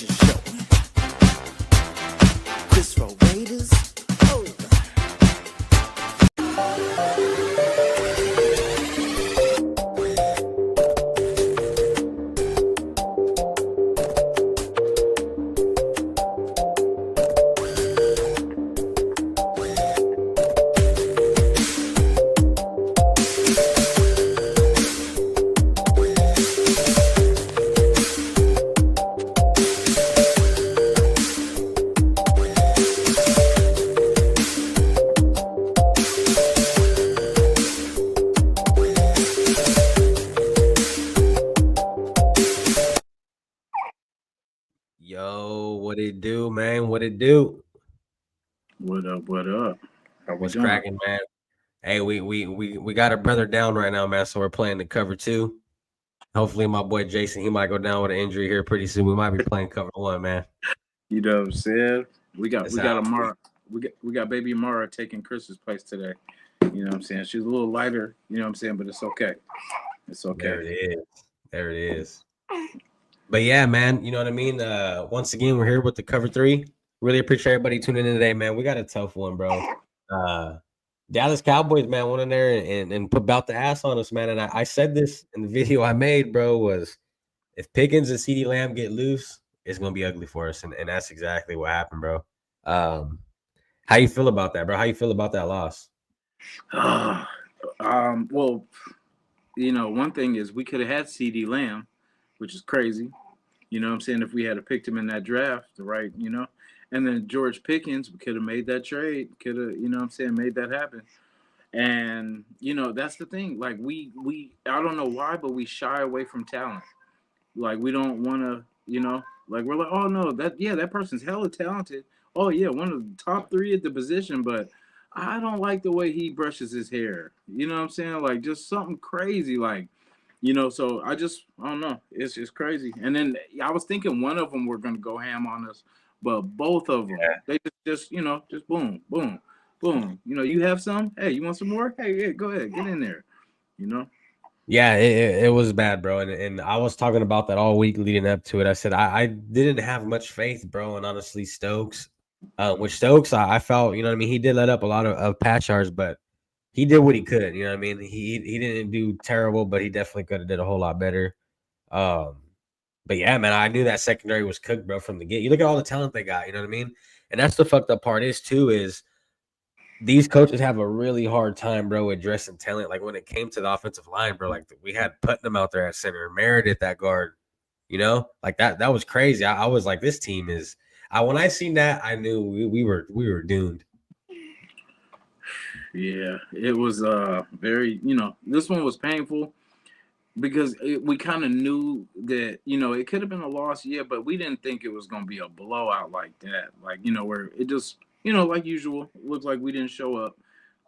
show. This for Raiders. Oh. Yo, what it do, man? What it do? What up? What up? How we What's doing? cracking, man? Hey, we got a brother down right now, man. So we're playing the cover two. Hopefully, my boy Jason, he might go down with an injury here pretty soon. We might be playing cover one, man. You know what I'm saying? We got That's we how. got Amara. We got baby Amara taking Chris's place today. You know what I'm saying? She's a little lighter, you know what I'm saying, but it's okay. It's There okay. it is. There it is. But yeah, man, you know what I mean? Once again, we're here with the cover three. Really appreciate everybody tuning in today, man. We got a tough one, bro. Dallas Cowboys, man, went in there and put about the ass on us, man. And I said this in the video I made, bro, was if Pickens and CeeDee Lamb get loose, it's gonna be ugly for us. And that's exactly what happened, bro. Um, how you feel about that, bro? How you feel about that loss? Well, one thing is we could have had CD Lamb, which is crazy. You know what I'm saying? If we had picked him in that draft, right, and then George Pickens, we could have made that trade, could have, made that happen. And that's the thing. Like we I don't know why, but we shy away from talent. Like we don't want to, like we're like, oh no, that person's hella talented. Oh yeah, one of the top three at the position, but I don't like the way he brushes his hair. You know what I'm saying? Like just something crazy, like So I don't know. It's just crazy. And then I was thinking one of them were gonna go ham on us, but both of them they just boom, boom, boom. You have some. Hey, you want some more? Hey, go ahead, get in there. You know. Yeah, it was bad, bro. And I was talking about that all week leading up to it. I said I didn't have much faith, bro, and honestly Stokes. With Stokes, I felt, you know what I mean, he did let up a lot of patch yards, but he did what he could, you know what I mean? He didn't do terrible, but he definitely could have did a whole lot better. Um, but yeah, man, I knew that secondary was cooked, bro, from the get. You look at all the talent they got, you know what I mean? And that's the fucked up part is too, is these coaches have a really hard time, bro, addressing talent. Like when it came to the offensive line, bro, like we had Putnam out there at center, Meredith at guard, like that was crazy. I was like, this team is. When I seen that, I knew we were doomed. Yeah, it was very. This one was painful because we kind of knew that it could have been a loss, yeah, but we didn't think it was gonna be a blowout like that. Like where it just like usual, looks like we didn't show up.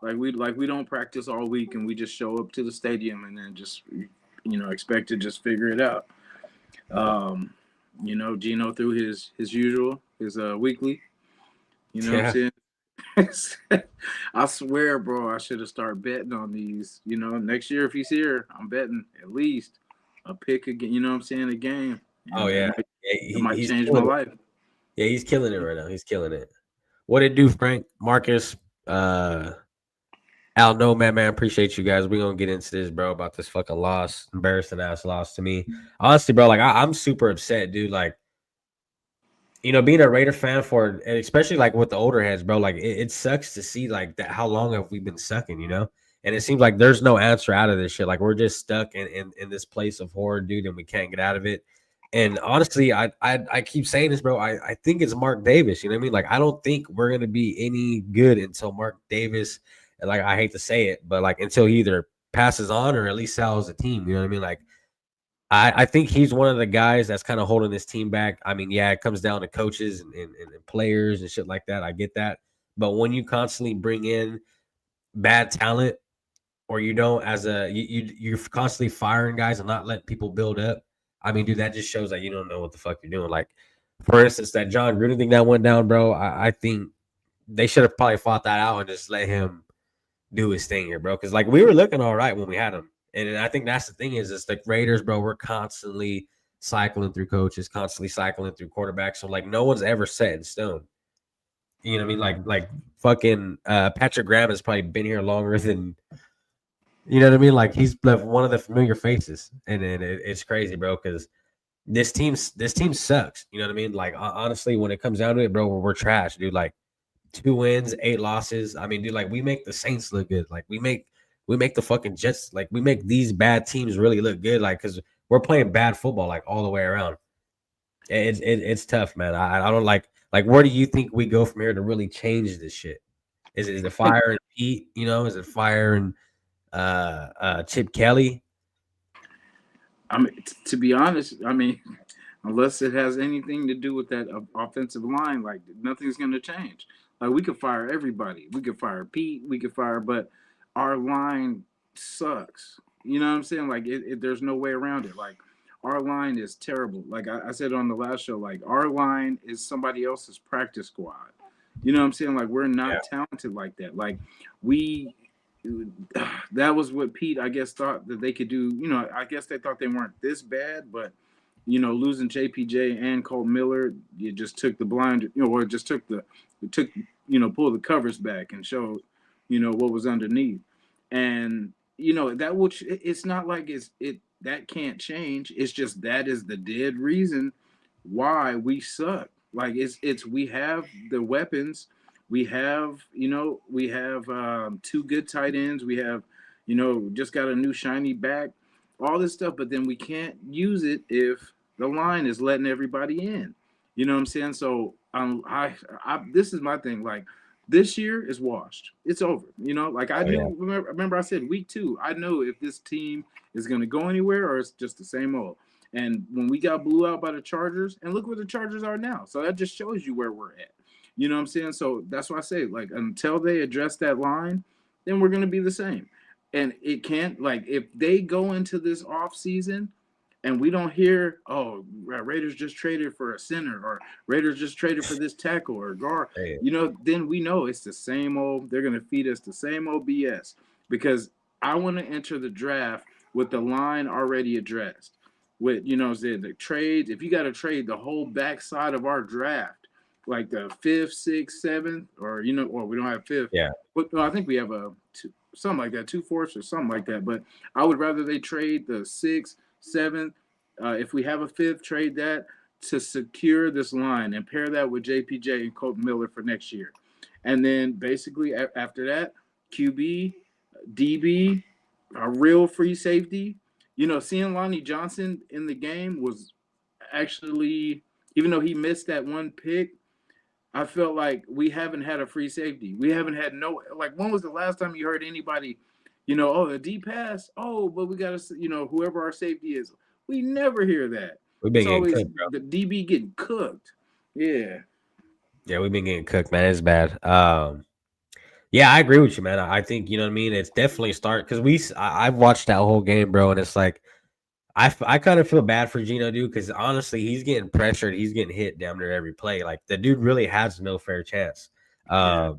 Like we don't practice all week and we just show up to the stadium and then just expect to just figure it out. Gino threw his usual, his weekly. You know what I'm saying? I swear, bro, I should have started betting on these. Next year if he's here, I'm betting at least a pick again. You know what I'm saying? A game. Oh yeah, It might he's change my life. Yeah, he's killing it right now. He's killing it. What it do, Frank, Marcus, Al? No, man, appreciate you guys. We're gonna get into this, bro, about this fucking loss, embarrassing ass loss to me. Honestly, bro, like I'm super upset, dude. Like, being a Raider fan and especially like with the older heads, bro, like it sucks to see like that. How long have we been sucking, And it seems like there's no answer out of this shit. Like we're just stuck in this place of horror, dude, and we can't get out of it. And honestly, I keep saying this, bro. I think it's Mark Davis. You know what I mean? Like I don't think we're gonna be any good until Mark Davis. And like I hate to say it, but like until he either passes on or at least sells the team. You know what I mean? Like I think he's one of the guys that's kind of holding this team back. I mean, yeah, it comes down to coaches and players and shit like that. I get that. But when you constantly bring in bad talent or you don't you're constantly firing guys and not letting people build up. I mean, dude, that just shows that you don't know what the fuck you're doing. Like, for instance, that John Gruden thing that went down, bro, I think they should have probably fought that out and just let him do his thing here, bro. Because, like, we were looking all right when we had him. And I think that's the thing is the Raiders, bro, we're constantly cycling through coaches, constantly cycling through quarterbacks. So like no one's ever set in stone. You know what I mean? Like fucking Patrick Graham has probably been here longer than you know what I mean. Like he's left one of the familiar faces, and it's crazy, bro. Because this team sucks. You know what I mean? Like honestly, when it comes down to it, bro, we're trash, dude. Like 2 wins, 8 losses. I mean, dude, like we make the Saints look good. Like we make the fucking Jets, like we make these bad teams really look good. Like because we're playing bad football like all the way around. It's tough, man. I don't like where do you think we go from here to really change this shit? Is it fire and Pete? You know, is it fire and Chip Kelly? I mean, to be honest, I mean, unless it has anything to do with that offensive line, like nothing's going to change. Like we could fire everybody. We could fire Pete. We could fire, but our line sucks. You know what I'm saying? Like there's no way around it. Like our line is terrible. Like I said on the last show, like our line is somebody else's practice squad. You know what I'm saying? Like we're not talented like that. Like we that was what Pete, I guess, thought that they could do. You know, I guess they thought they weren't this bad, but you know, losing JPJ and Colt Miller, you just took the blind, you know, or just pulled the covers back and showed, you know, what was underneath. And you know that which it's not like that can't change. It's just that is the dead reason why we suck. Like it's we have the weapons. We have 2 good tight ends. We have, you know, just got a new shiny back, all this stuff, but then we can't use it if the line is letting everybody in. You know what I'm saying? So this is my thing. Like this year is washed. It's over. You know, like I knew. Remember I said week 2. I know if this team is going to go anywhere or it's just the same old. And when we got blew out by the Chargers, and look where the Chargers are now. So that just shows you where we're at. You know what I'm saying? So that's why I say, like, until they address that line, then we're going to be the same. And it can't, like, if they go into this off season and we don't hear, oh, Raiders just traded for a center or Raiders just traded for this tackle or guard, you know, then we know it's the same old, they're going to feed us the same old BS. Because I want to enter the draft with the line already addressed. With, you know, the trades, if you got to trade the whole backside of our draft, like the 5th, 6th, 7th, or you know, or we don't have 5th. Yeah. But no, I think we have something like that, 2 fourths or something like that. But I would rather they trade the 6th, 7th. If we have a 5th, trade that to secure this line and pair that with JPJ and Colt Miller for next year. And then basically after that, QB, DB, a real free safety. You know, seeing Lonnie Johnson in the game was actually, even though he missed that one pick, I felt like we haven't had a free safety. We haven't had like, when was the last time you heard anybody, you know, oh, the D pass? Oh, but we got to, you know, whoever our safety is. We never hear that. We've been getting cooked, bro. The DB getting cooked. Yeah. Yeah, we've been getting cooked, man. It's bad. Yeah, I agree with you, man. I think, you know what I mean? It's definitely a start because I've watched that whole game, bro, and it's like, I kind of feel bad for Geno, dude, because honestly, he's getting pressured. He's getting hit damn near every play. Like, the dude really has no fair chance. So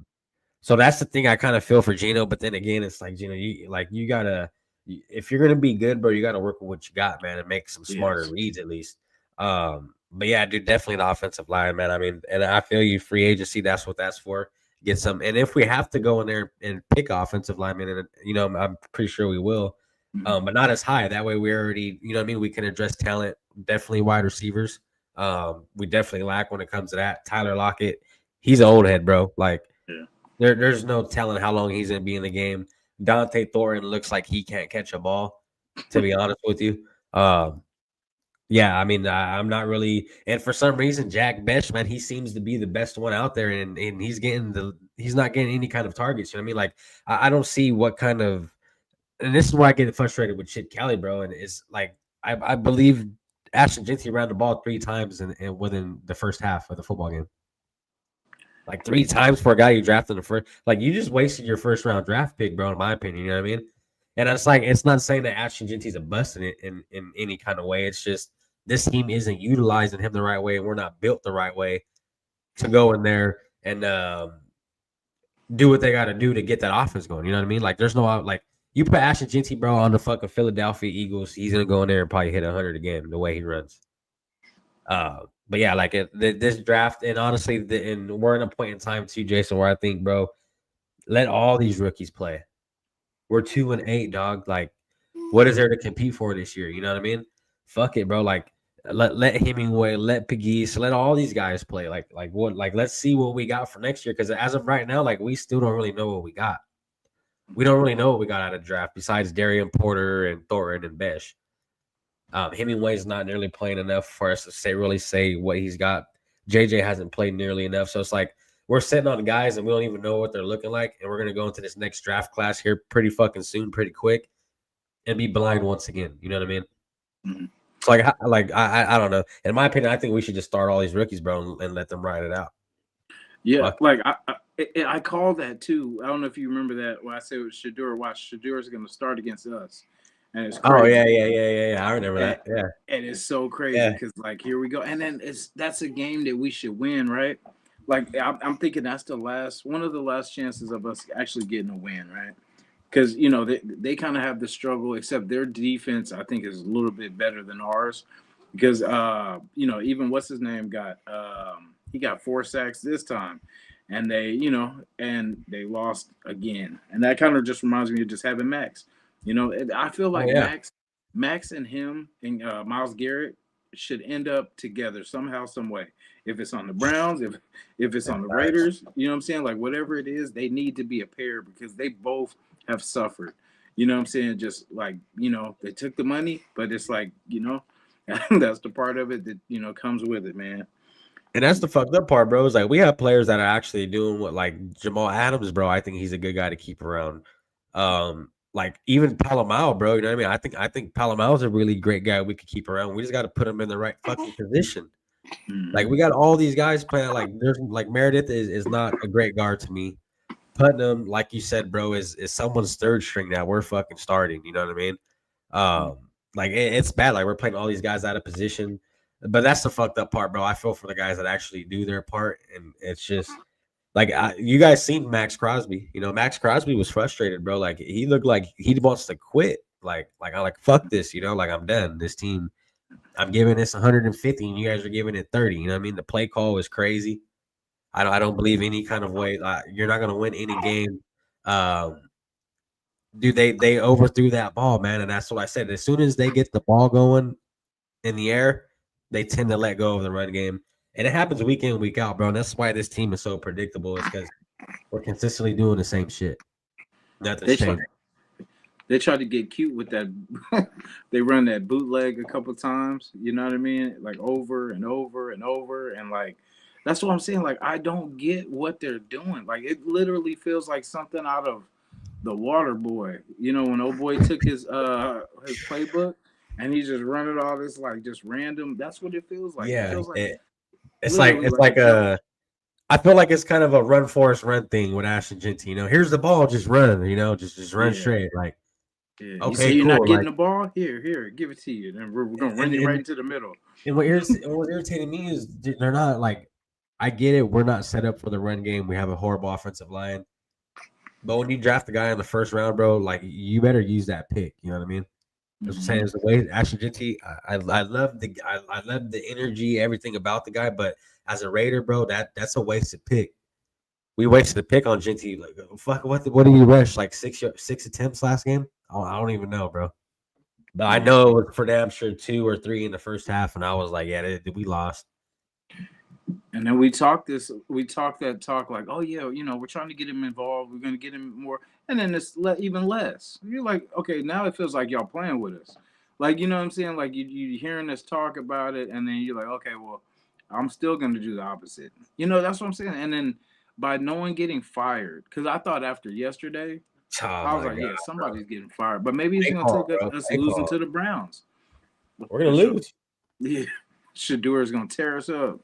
that's the thing I kind of feel for Geno. But then again, it's like, Geno, you got to – if you're going to be good, bro, you got to work with what you got, man, and make some smarter reads at least. But, yeah, dude, definitely the offensive line, man. I mean, and I feel you, free agency, that's what that's for. Get some – and if we have to go in there and pick offensive linemen, and, you know, I'm pretty sure we will. But not as high. That way we already, you know what I mean? We can address talent, definitely wide receivers. We definitely lack when it comes to that. Tyler Lockett, he's an old head, bro. Like, there's no telling how long he's going to be in the game. Dante Thornton looks like he can't catch a ball, to be honest with you. Yeah, I mean, I'm not really – and for some reason, Jack Bech, man, he seems to be the best one out there, and he's not getting any kind of targets. You know what I mean? Like, I don't see what kind of – and this is why I get frustrated with Chip Kelly, bro. And it's like I believe Ashton Jeanty ran the ball 3 times and within the first half of the football game. Like 3 times for a guy you drafted in the first. Like you just wasted your first round draft pick, bro. In my opinion, you know what I mean. And it's like it's not saying that Ashton Jeanty's a bust in any kind of way. It's just this team isn't utilizing him the right way, and we're not built the right way to go in there and do what they got to do to get that offense going. You know what I mean? Like there's no like. You put Ashton Jeanty, bro, on the fucking Philadelphia Eagles, he's going to go in there and probably hit 100 again the way he runs. But yeah, like this draft, and honestly, and we're in a point in time too, Jason, where I think, bro, let all these rookies play. We're 2-8, dog. Like, what is there to compete for this year? You know what I mean? Fuck it, bro. Like, let Hemingway, let Pegues, let all these guys play. Like what? Like, let's see what we got for next year. Because as of right now, like, we still don't really know what we got. We don't really know what we got out of draft besides Darian Porter and Thornton and Besh. Hemingway's not nearly playing enough for us to really say what he's got. JJ hasn't played nearly enough, so it's like we're sitting on guys and we don't even know what they're looking like, and we're gonna go into this next draft class here pretty fucking soon, pretty quick, and be blind once again. You know what I mean? Mm-hmm. It's like I don't know. In my opinion, I think we should just start all these rookies, bro, and let them ride it out. Yeah, Fuck. like I called that too. I don't know if you remember that when I said with Shadur, watch Shadur is going to start against us, and it's crazy. Oh yeah. I remember that. Yeah, and it's so crazy because like here we go, and then that's a game that we should win, right? Like I'm thinking that's one of the last chances of us actually getting a win, right? Because you know they kind of have the struggle, except their defense I think is a little bit better than ours. Because you know, even what's his name got he got 4 sacks this time, and they lost again, and that kind of just reminds me of just having Max. You know, I feel like Max and him and Myles Garrett should end up together somehow, some way. If it's on the Browns, if it's on the Raiders, you know what I'm saying? Like whatever it is, they need to be a pair because they both have suffered. You know what I'm saying? Just like, you know, they took the money, but it's like, you know, that's the part of it that, you know, comes with it, man. And that's the fucked up part, bro. Is like we have players that are actually doing what, like Jamal Adams, bro. I think he's a good guy to keep around. Like even Palomao, bro. You know what I mean? I think Palomao's a really great guy we could keep around. We just got to put him in the right fucking position. Like we got all these guys playing. Like there's like Meredith is not a great guard to me. Putnam, like you said, bro, is someone's third string now. We're fucking starting. You know what I mean? Like it's bad. Like we're playing all these guys out of position. But that's the fucked up part, bro. I feel for the guys that actually do their part, and it's just like you guys seen Max Crosby. You know, Max Crosby was frustrated, bro. Like he looked like he wants to quit. I'm like fuck this. You know, like I'm done. This team, I'm giving this 150, and you guys are giving it 30. You know what I mean? The play call was crazy. I don't believe any kind of way you're not gonna win any game. Dude, they overthrew that ball, man, and that's what I said. As soon as they get the ball going in the air, they tend to let go of the run game. And it happens week in, week out, bro. And that's why this team is so predictable. It's because we're consistently doing the same shit. Nothing's changed. They tried to get cute with that. They run that bootleg a couple times. You know what I mean? Like over and over and over. And like, that's what I'm saying. Like, I don't get what they're doing. Like, it literally feels like something out of The Water Boy. You know, when old boy took his playbook and he's just running all this like just random. That's what it feels like. Yeah, it feels like it's like a. I feel like it's kind of a run Forrest run thing with Ashton Genty. You know, here's the ball, just run. You know, just run straight. Like, okay, you say you're not getting the ball. Here, give it to you. And we're gonna run you right into the middle. And what irritated me is they're not like. I get it. We're not set up for the run game. We have a horrible offensive line. But when you draft the guy in the first round, bro, like you better use that pick. You know what I mean? I'm saying is the way Ashton Genty, I love the energy, everything about the guy, but as a Raider, bro, that's a wasted pick. We wasted a pick on Genty. Like, fuck, what did he rush? Like six attempts last game? I don't even know, bro. But I know it was for damn sure 2 or 3 in the first half, and I was like, yeah, we lost. And then we talked that talk like, oh yeah, you know, we're trying to get him involved. We're going to get him more. And then it's even less. You're like, okay, now it feels like y'all playing with us. Like, you know what I'm saying? Like you hearing us talk about it. And then you're like, okay, well, I'm still going to do the opposite. You know, that's what I'm saying. And then by no one getting fired, because I thought after yesterday, I was like, God, yeah, somebody's getting fired. But maybe it's going to take us losing to the Browns. We're going to lose. Yeah. Shadur is going to tear us up.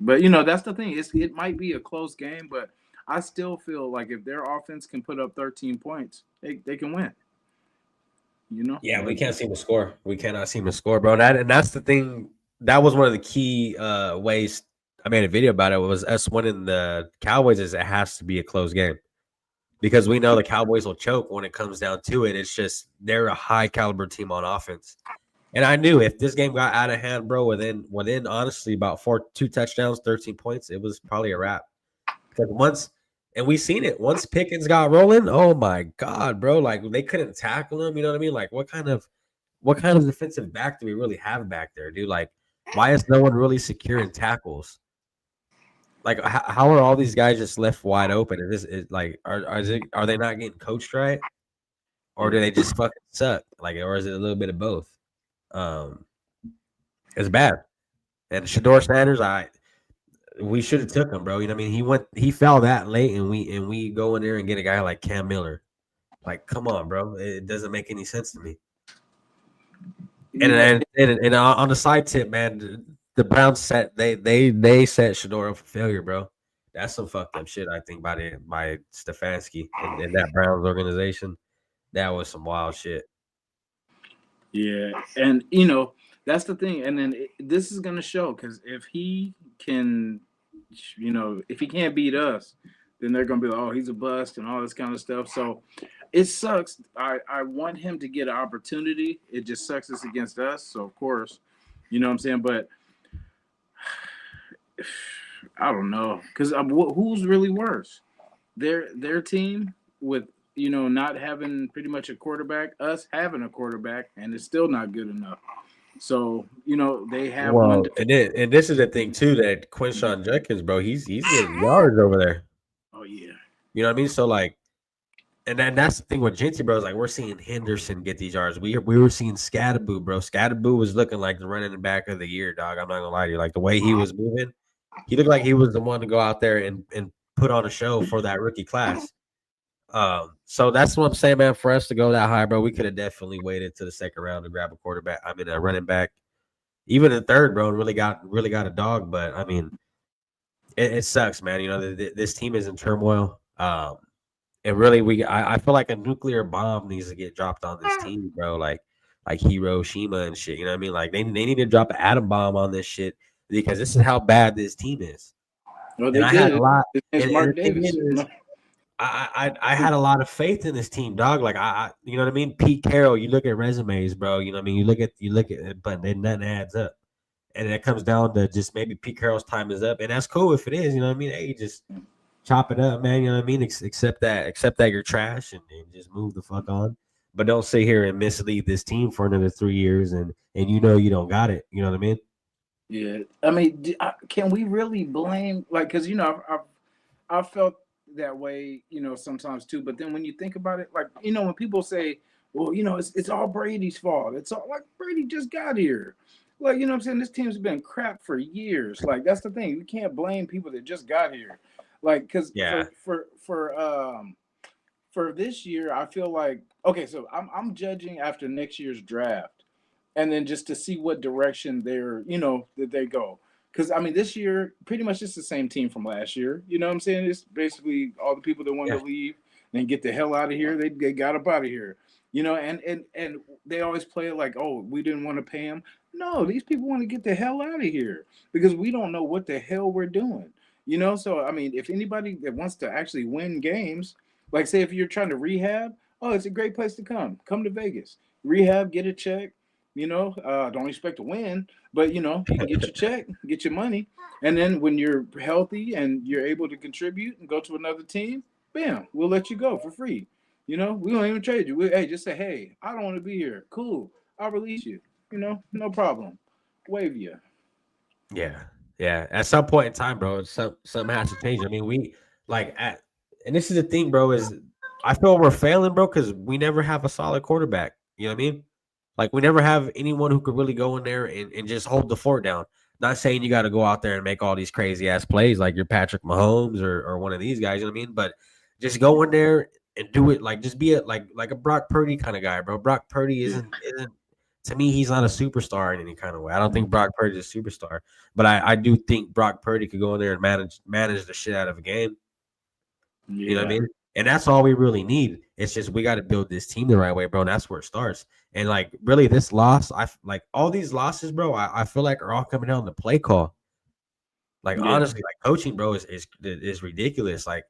But, you know, that's the thing. It might be a close game, but I still feel like if their offense can put up 13 points, they can win. You know? Yeah, we can't seem to score. We cannot seem to score, bro. And that's the thing. That was one of the key ways I made a video about it was us winning the Cowboys is it has to be a close game. Because we know the Cowboys will choke when it comes down to it. It's just they're a high caliber team on offense. And I knew if this game got out of hand, bro, within honestly about 2 touchdowns, 13 points, it was probably a wrap. Because we seen it. Once Pickens got rolling, oh my god, bro! Like they couldn't tackle him. You know what I mean? Like what kind of defensive back do we really have back there, dude? Like why is no one really securing tackles? Like how are all these guys just left wide open? Are they not getting coached right, or do they just fucking suck? Like, or is it a little bit of both? Um, it's bad. And Shaduer Sanders, we should have took him, bro. You know what I mean? He fell that late, and we go in there and get a guy like Cam Miller. Like, come on, bro. It doesn't make any sense to me. And on the side tip, man, the Browns set they set Shaduer up for failure, bro. That's some fucked up shit, I think, by Stefanski and that Browns organization. That was some wild shit. Yeah, and that's the thing. And then this is gonna show, because if he can, if he can't beat us, then they're gonna be like, oh, he's a bust and all this kind of stuff. So it sucks. I want him to get an opportunity. It just sucks it's against us. So of course, you know what I'm saying. But I don't know, because who's really worse? Their team with not having pretty much a quarterback, us having a quarterback, and it's still not good enough. So they have Well, and this is the thing too, that Quinshawn Judkins, bro, he's getting yards over there. Oh yeah, you know what I mean. So like, and then that's the thing with Genty, bro. Is like we're seeing Henderson get these yards. We were seeing Scadaboo, bro. Scadaboo was looking like the running back of the year, dog. I'm not gonna lie to you. Like the way he was moving, he looked like he was the one to go out there and put on a show for that rookie class. So that's what I'm saying, man. For us to go that high, bro, we could have definitely waited to the second round to grab a quarterback. I mean, a running back, even in third, bro. Really got a dog, but I mean, it sucks, man. You know, this team is in turmoil. And really, I feel like a nuclear bomb needs to get dropped on this team, bro. Like Hiroshima and shit. You know what I mean? Like they need to drop an atom bomb on this shit, because this is how bad this team is. Well, they had a lot. And Mark Davis. I had a lot of faith in this team, dog. Like you know what I mean? Pete Carroll, you look at resumes, bro. You know what I mean? You look at it, but then nothing adds up. And it comes down to just maybe Pete Carroll's time is up. And that's cool if it is, you know what I mean? Hey, just chop it up, man. You know what I mean? Accept that you're trash and just move the fuck on. But don't sit here and mislead this team for another 3 years and you don't got it. You know what I mean? Yeah. I mean, can we really blame, like, because I've felt that way, sometimes too. But then when you think about it, like, when people say, well, it's all Brady's fault. It's all like Brady just got here. Like, what I'm saying? This team's been crap for years. Like, that's the thing. We can't blame people that just got here. Like, because for this year, I feel like, okay, so I'm judging after next year's draft, and then just to see what direction that they go. Because I mean, this year pretty much it's the same team from last year. You know what I'm saying? It's basically all the people that wanted to leave and get the hell out of here. They got up out of here. And they always play it like, oh, we didn't want to pay them. No, these people want to get the hell out of here because we don't know what the hell we're doing. So I mean, if anybody that wants to actually win games, like say if you're trying to rehab, oh, it's a great place to come. Come to Vegas, rehab, get a check. Don't expect to win, but you can get your check, get your money, and then when you're healthy and you're able to contribute and go to another team, bam, we'll let you go for free. We don't even trade you. Just say, hey, I don't want to be here. Cool, I'll release you. No problem. Waive you. Yeah. At some point in time, bro, something has to change. I mean, and this is the thing, bro, is I feel we're failing, bro, because we never have a solid quarterback. You know what I mean? Like, we never have anyone who could really go in there and just hold the fort down. Not saying you got to go out there and make all these crazy-ass plays like you're Patrick Mahomes or one of these guys, you know what I mean? But just go in there and do it. Like, just be like a Brock Purdy kind of guy, bro. Brock Purdy isn't to me, he's not a superstar in any kind of way. I don't think Brock Purdy is a superstar. But I do think Brock Purdy could go in there and manage the shit out of a game. Yeah. You know what I mean? And that's all we really need. It's just we got to build this team the right way, bro. And that's where it starts. And like really, this loss, like all these losses, bro. I feel like are all coming down to play call. Like honestly, like coaching, bro, is ridiculous. Like,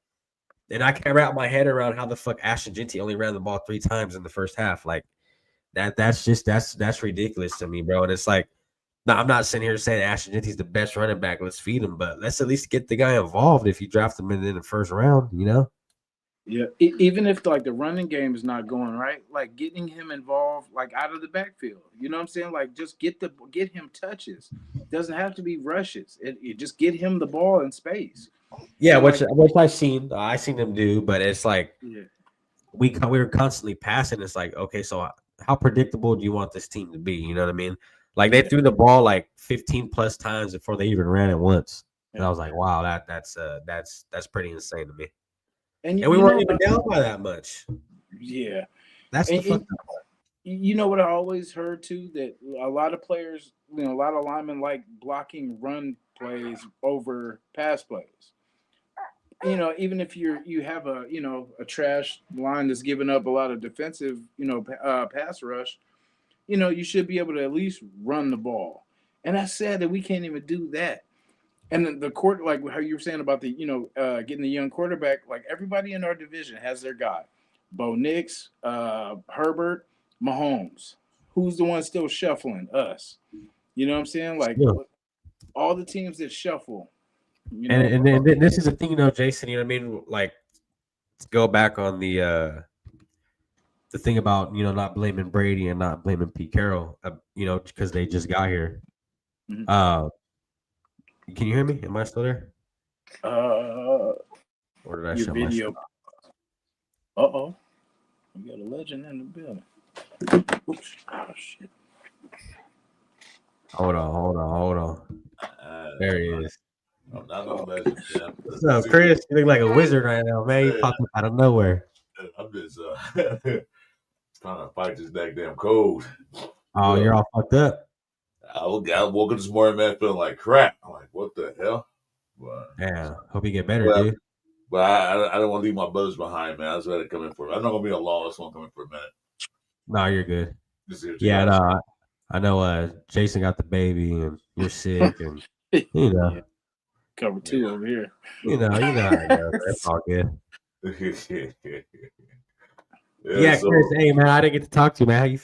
and I can't wrap my head around how the fuck Ashton Genty only ran the ball 3 times in the first half. Like that's ridiculous to me, bro. And it's like, no, I'm not sitting here saying Ashton Genty's the best running back. Let's feed him, but let's at least get the guy involved if you draft him in the first round, you know? Yeah, even if like the running game is not going right, like getting him involved, like out of the backfield. You know what I'm saying? Like just get him touches. Doesn't have to be rushes. It just get him the ball in space. Yeah, And which like, I seen them do, but it's like yeah, we were constantly passing. It's like, okay, so how predictable do you want this team to be? You know what I mean? Like they threw the ball like 15 plus times before they even ran it once, and I was like, wow, that's pretty insane to me. and And we you weren't know, even down by that much. yeah, That's the fuck. and you know what I always heard too, that a lot of players, you know, a lot of linemen like blocking run plays over pass plays. You know, even if you have a trash line that's giving up a lot of defensive pass rush, you know, you should be able to at least run the ball. And that's sad that we can't even do that. And the court, like how you were saying about the getting the young quarterback, like everybody in our division has their guy. Bo Nix, Herbert, Mahomes. Who's the one still shuffling? Us. You know what I'm saying? Like Yeah. all the teams that shuffle. You know, And then this is the thing, Jason. You know what I mean? Like, let's go back on the thing about not blaming Brady and not blaming Pete Carroll. Because they just got here. Mhm. Can you hear me? Am I still there? Or Or did I your shut video. myself? We got a legend in the building. Oops. Oh shit. Hold on. There he is. I'm not no legend, man. What's up, Chris? You look like a wizard right now, man. You popped up out of nowhere. I'm just trying to fight this damn cold. Oh, you're all fucked up. I woke up this morning, man, feeling like crap. I'm like, what the hell? But, Yeah, hope you get better, dude. But I don't want to leave my brothers behind, man. I just got to come in for. I'm not gonna be alone. I just want to come in for a minute. No, you're good. Yeah, no, I know. Jason got the baby, and you're sick, and Yeah. Cover two over here. you know how it goes. That's all good. Yeah, so, Chris. Hey, man, I didn't get to talk to you, man.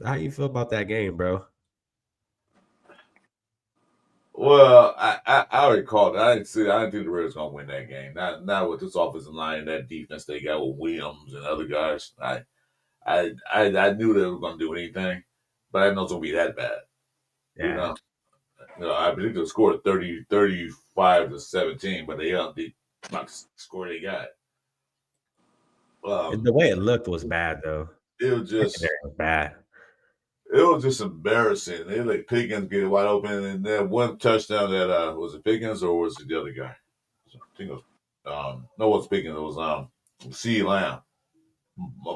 How you feel about that game, bro? Well, I already called it. I didn't think the Raiders gonna win that game. Not with this offensive line, that defense they got with Williams and other guys. I knew they were gonna do anything, but I didn't know it was gonna be that bad. Yeah. I predicted the score 35 to 17, but they not the score they got. The way it looked was bad, though. It was just bad. It was just embarrassing. They let Pickens get wide open, and then one touchdown that was it Pickens or was it the other guy? I think it was no, it was Pickens. It was C. Lamb.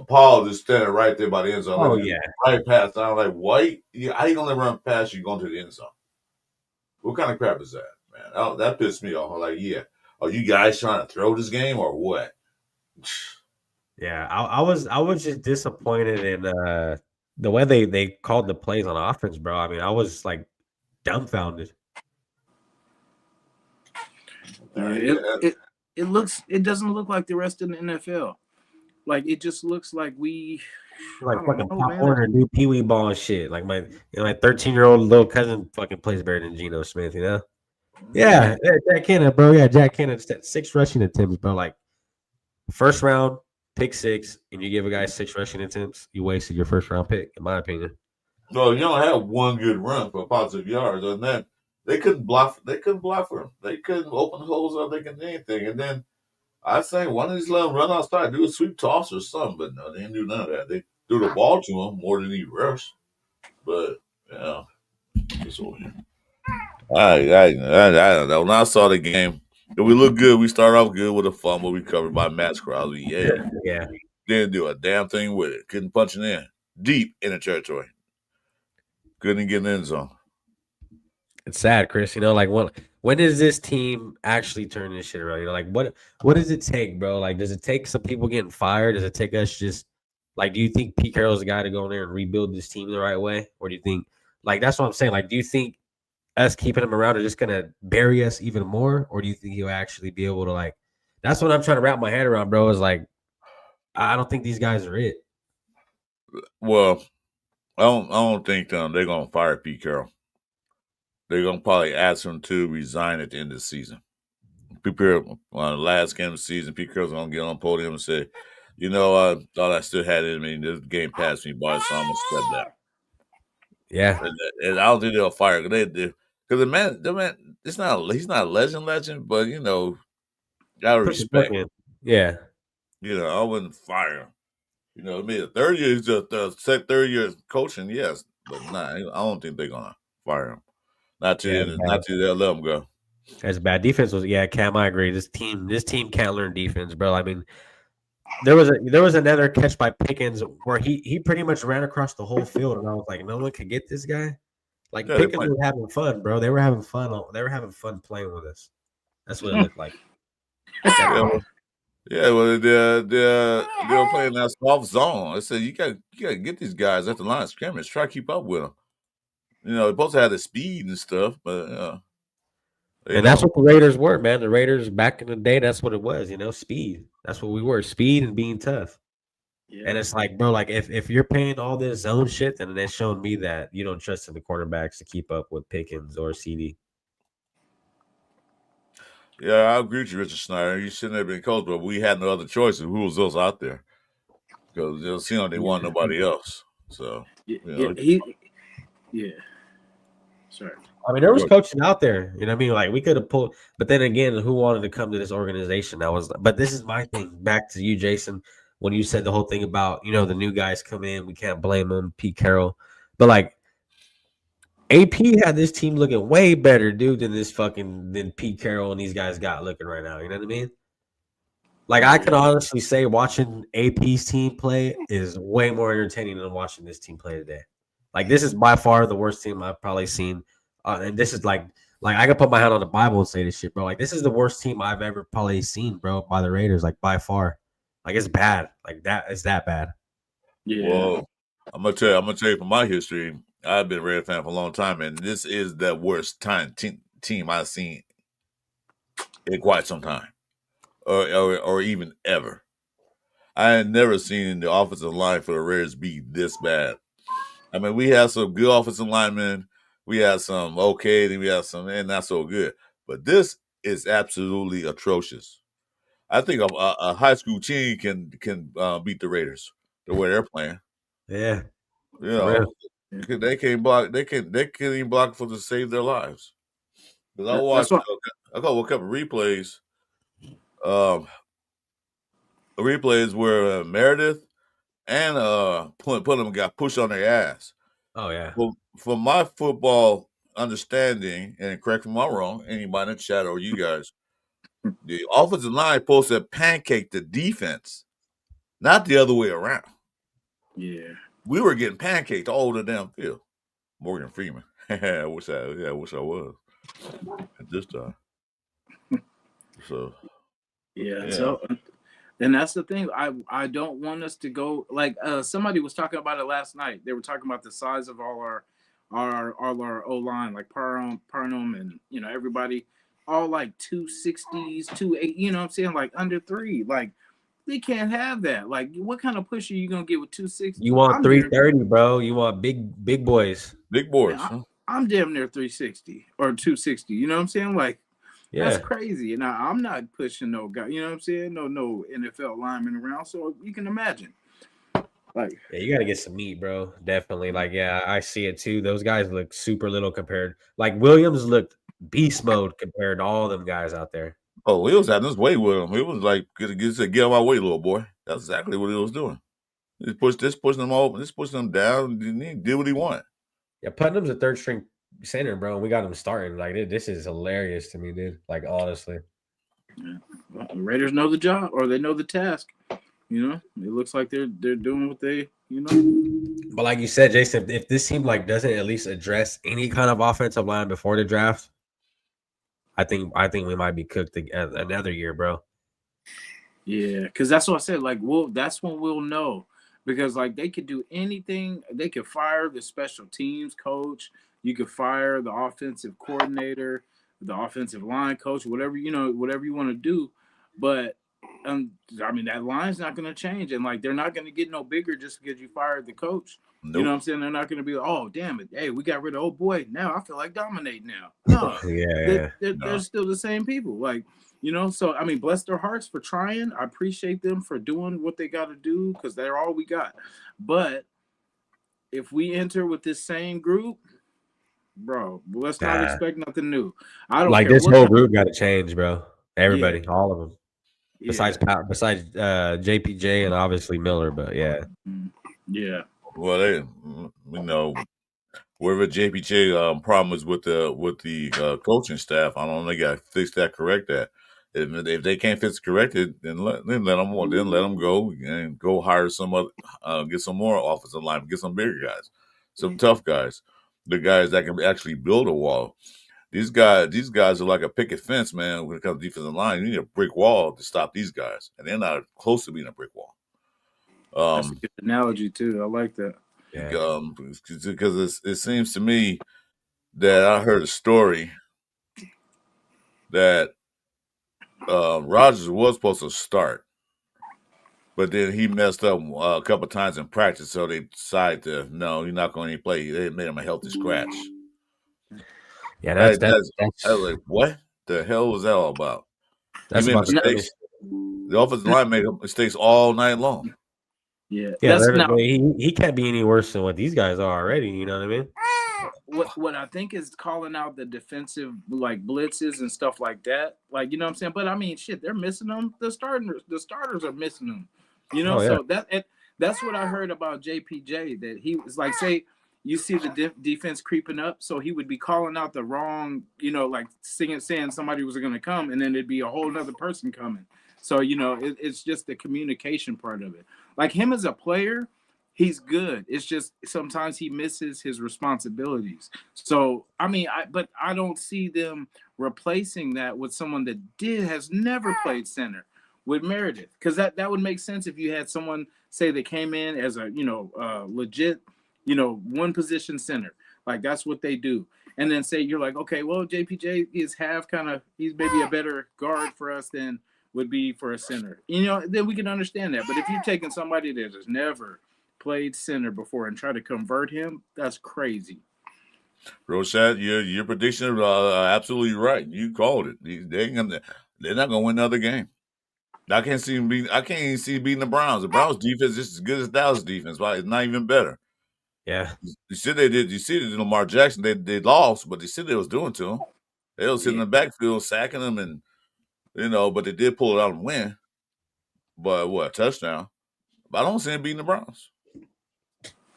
Paul just standing right there by the end zone. Oh yeah, right past. I'm like, what? How you gonna run past you going to the end zone? What kind of crap is that, man? That pissed me off. I'm like, yeah, are you guys trying to throw this game or what? Yeah, I was just disappointed in the way they called the plays on offense, bro. I mean, I was like dumbfounded. It doesn't look like the rest of the NFL. Like it just looks like we like fucking Pop Warner do Pee Wee ball and shit. Like my 13-year-old little cousin fucking plays better than Geno Smith, you know? Yeah, Jack Cannon, bro. Yeah, Jack Cannon, 6 rushing attempts, bro. Like first round, pick 6, and you give a guy 6 rushing attempts, you wasted your first round pick, in my opinion. No, you don't have one good run for positive yards, and then they couldn't block. They couldn't block for him. They couldn't open holes up. They couldn't do anything. And then I think one of these let him run outside, do a sweep toss or something, but no, they didn't do none of that. They threw the ball to him more than he rushed. But yeah, it's over here. I don't know. When I saw the game, we looked good. We started off good with a fumble recovered by Max Crosby. Yeah. Didn't do a damn thing with it. Couldn't punch it in deep in the territory. Couldn't get in the end zone. It's sad, Chris. You know, like when does this team actually turn this shit around? You know, like what does it take, bro? Like, does it take some people getting fired? Does it take us just like? Do you think Pete Carroll's the guy to go in there and rebuild this team the right way, or do you think like that's what I'm saying? Like, do you think us keeping him around are just gonna bury us even more, or do you think he'll actually be able to like? That's what I'm trying to wrap my head around, bro. Is like, I don't think these guys are it. Well, I don't think they're gonna fire Pete Carroll. They're gonna probably ask him to resign at the end of the season. Pete Carroll, on the last game of the season, Pete Carroll's gonna get on the podium and say, I thought I still had it in me. This game passed me by, so I'm gonna step down. Yeah. And I don't think they'll fire because the man, he's not a legend, but gotta Put the work respect. in. Yeah. I wouldn't fire him. The third year is just third year coaching, yes, but nah, I don't think they're gonna fire him. Not to Yeah. not to they'll let him go. That's bad. Defense was Cam, I agree. This team can't learn defense, bro. I mean, there was another catch by Pickens where he pretty much ran across the whole field, and I was like, no one could get this guy. Like Yeah, Pickens was having fun, bro. They were having fun. They were having fun playing with us. That's what it looked like. well, they're playing that soft zone. I said you got to get these guys at the line of scrimmage. Try to keep up with them. They're supposed to have the speed and stuff, but and that's what the Raiders were, man. The Raiders back in the day, that's what it was. Speed. That's what we were. Speed and being tough. Yeah. And it's like, bro, like if you're paying all this zone shit, then it's shown me that you don't trust in the quarterbacks to keep up with Pickens or CD. Yeah, I agree with you, Richard Snyder. You shouldn't have been coach, but we had no other choices. Who was those out there? Because they want nobody else. So Sorry. I mean, there was coaching out there. You know what I mean? Like we could have pulled, but then again, who wanted to come to this organization? But this is my thing. Back to you, Jason, when you said the whole thing about the new guys come in, we can't blame them, Pete Carroll, but like AP had this team looking way better, dude, than Pete Carroll and these guys got looking right now. You know what I mean? Like I could honestly say watching AP's team play is way more entertaining than watching this team play today. Like this is by far the worst team I've probably seen. And this is like I can put my hand on the Bible and say this shit, bro. Like this is the worst team I've ever probably seen, bro, by the Raiders, like by far. Like it's bad. Like it's that bad. Yeah. Well, I'm gonna tell you from my history, I've been a Raider fan for a long time, and this is the worst team I've seen in quite some time, or even ever. I had never seen the offensive line for the Raiders be this bad. I mean, we had some good offensive linemen. We had some okay, then we had some not so good. But this is absolutely atrocious. I think a high school team can beat the Raiders the way they're playing. Yeah, they can't block. They can't even block to save their lives. Because I watched a couple of replays. Replays where Meredith and Putnam got pushed on their ass. Oh yeah. Well, from my football understanding, and correct me if I'm wrong, anybody in the chat or you guys, the offensive line supposed to pancake the defense, not the other way around. Yeah, we were getting pancaked all over the damn field. Morgan Freeman. I wish I was at this time. So yeah. So, and that's the thing. I don't want us to go like somebody was talking about it last night. They were talking about the size of all our O line, like Parnum and everybody, all like 260s, 280. You know what I'm saying? Like under 3. Like they can't have that. Like what kind of push are you gonna get with 260? You want 330, bro? You want big boys? Big boys. I'm damn near 360 or 260. You know what I'm saying? Like. Yeah. That's crazy. And I'm not pushing no guy. You know what I'm saying? No NFL lineman around. So you can imagine. Like, yeah, you got to get some meat, bro. Definitely. Like, yeah, I see it too. Those guys look super little compared. Like Williams looked beast mode compared to all them guys out there. Oh, he was having his way with him. He was like, get out my way, little boy. That's exactly what he was doing. He pushing them all, just pushing them down. He did what he wanted. Yeah, Putnam's a third string center, bro. We got him starting. Like this is hilarious to me, dude. Like honestly, yeah. Well, the Raiders know the job, or they know the task. You know, it looks like they're doing what they. But like you said, Jason, if this team doesn't at least address any kind of offensive line before the draft, I think we might be cooked another year, bro. Yeah, because that's what I said. Like, that's when we'll know. Because they could do anything. They could fire the special teams coach. You could fire the offensive coordinator, the offensive line coach, whatever you want to do. But I mean, that line's not going to change, and they're not going to get no bigger just because you fired the coach. You know Nope. what I'm saying? They're not going to be, oh, damn it. Hey, we got rid of old boy. Now I feel like dominating now. No, Yeah. they're No. still the same people. Like, you know, so, I mean, bless their hearts for trying. I appreciate them for doing what they got to do because they're all we got. But if we enter with this same group, bro, let's not Nah. expect nothing new. I don't Like care this what whole kind. group got to change, bro. Yeah, Everybody, all of them. yeah, Besides JPJ and obviously Miller, but yeah. yeah. Well, they, wherever JPJ problem is with the coaching staff, I don't know. They got to fix that, correct that. If they can't fix correct it, then let them go and go hire some other, get some more offensive line, get some bigger guys, some tough guys, the guys that can actually build a wall. These guys are like a picket fence, man. When it comes to defensive line, you need a brick wall to stop these guys, and they're not close to being a brick wall. That's a good analogy, too. I like that. Yeah. Because it seems to me that I heard a story that Rodgers was supposed to start, but then he messed up a couple of times in practice, so they decided to no, you're not going to play. They made him a healthy scratch. Yeah, I that's was like, what the hell was that all about? He that's made about the mistakes. The offensive line made mistakes all night long. Yeah, yeah. that's now He can't be any worse than what these guys are already. You know what I mean? what I think is calling out the defensive like blitzes and stuff like that. Like, you know what I'm saying? But I mean, shit, they're missing them. The starters are missing them. You know, Oh yeah. so that's what I heard about JPJ, that he was like, say you see the defense creeping up, so he would be calling out the wrong, you know, like saying somebody was going to come, and then it'd be a whole other person coming. So, you know, it's just the communication part of it. Like him as a player, he's good. It's just sometimes he misses his responsibilities. So I mean, but I don't see them replacing that with someone that has never played center with Meredith, because that would make sense if you had someone say that came in as a legit one position center, like that's what they do, and then say you're like, okay, well JPJ is he's maybe a better guard for us than would be for a center, then we can understand that. But if you're taking somebody that has never played center before and try to convert him, that's crazy. Roshat, your prediction absolutely right. You called it. They're not gonna win another game. I can't even see beating the Browns. The Browns defense is just as good as Dallas defense. Right? It's not even better. Yeah. You see they did. You see that Lamar Jackson they lost, but they said they was doing to him. They was sitting in the backfield sacking them, and but they did pull it out and win. But what, touchdown? But I don't see him beating the Browns.